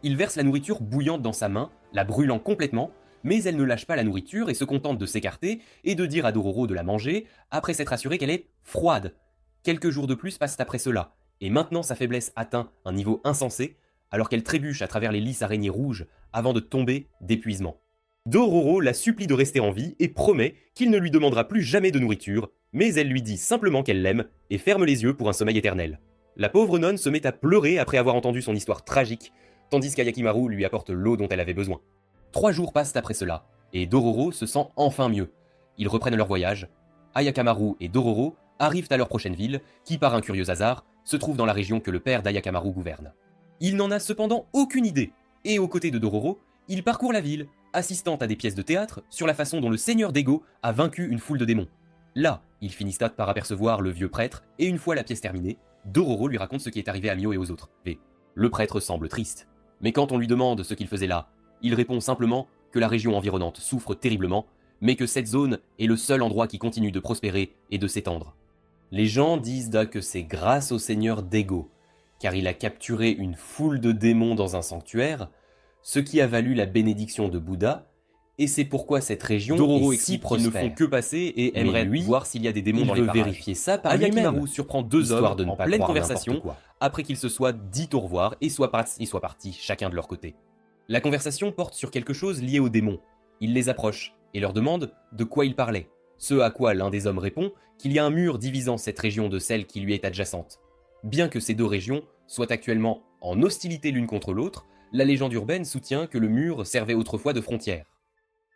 Il verse la nourriture bouillante dans sa main, la brûlant complètement, mais elle ne lâche pas la nourriture et se contente de s'écarter et de dire à Dororo de la manger après s'être assurée qu'elle est froide. Quelques jours de plus passent après cela, et maintenant sa faiblesse atteint un niveau insensé, alors qu'elle trébuche à travers les lisses araignées rouges avant de tomber d'épuisement. Dororo la supplie de rester en vie et promet qu'il ne lui demandera plus jamais de nourriture, mais elle lui dit simplement qu'elle l'aime et ferme les yeux pour un sommeil éternel. La pauvre nonne se met à pleurer après avoir entendu son histoire tragique, tandis qu'Ayakimaru lui apporte l'eau dont elle avait besoin. 3 jours passent après cela, et Dororo se sent enfin mieux. Ils reprennent leur voyage. Ayakamaru et Dororo arrivent à leur prochaine ville, qui par un curieux hasard, se trouve dans la région que le père d'Ayakamaru gouverne. Il n'en a cependant aucune idée, et aux côtés de Dororo, il parcourt la ville, assistant à des pièces de théâtre sur la façon dont le seigneur d'Ego a vaincu une foule de démons. Là, il finit par apercevoir le vieux prêtre, et une fois la pièce terminée, Dororo lui raconte ce qui est arrivé à Mio et aux autres. Le prêtre semble triste, mais quand on lui demande ce qu'il faisait là, il répond simplement que la région environnante souffre terriblement, mais que cette zone est le seul endroit qui continue de prospérer et de s'étendre. Les gens disent que c'est grâce au seigneur d'Ego, car il a capturé une foule de démons dans un sanctuaire, ce qui a valu la bénédiction de Bouddha, et c'est pourquoi cette région Dororo est si prospère. ne font que passer et aimerait lui, voir s'il y a des démons il dans veut les parages. vérifier ça par lui-même. Ayakimaru surprend 2 histoire hommes de ne en pas pleine croire conversation n'importe quoi. après qu'ils se soient dit au revoir et soient partis chacun de leur côté. La conversation porte sur quelque chose lié aux démons. Il les approche et leur demande de quoi ils parlaient. Ce à quoi l'un des hommes répond qu'il y a un mur divisant cette région de celle qui lui est adjacente. Bien que ces 2 régions soient actuellement en hostilité l'une contre l'autre, la légende urbaine soutient que le mur servait autrefois de frontière.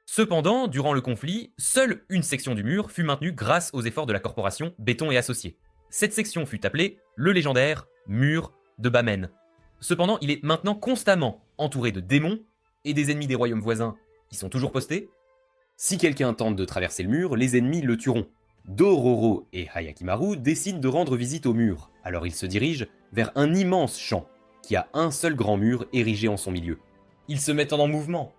Cependant, durant le conflit, seule une section du mur fut maintenue grâce aux efforts de la corporation Béton et Associés. Cette section fut appelée le légendaire mur de Bamen. Cependant, il est maintenant constamment entouré de démons et des ennemis des royaumes voisins qui sont toujours postés. Si quelqu'un tente de traverser le mur, les ennemis le tueront. Dororo et Ayakimaru décident de rendre visite au mur, alors ils se dirigent vers un immense champ qui a un seul grand mur érigé en son milieu. Ils se mettent en mouvement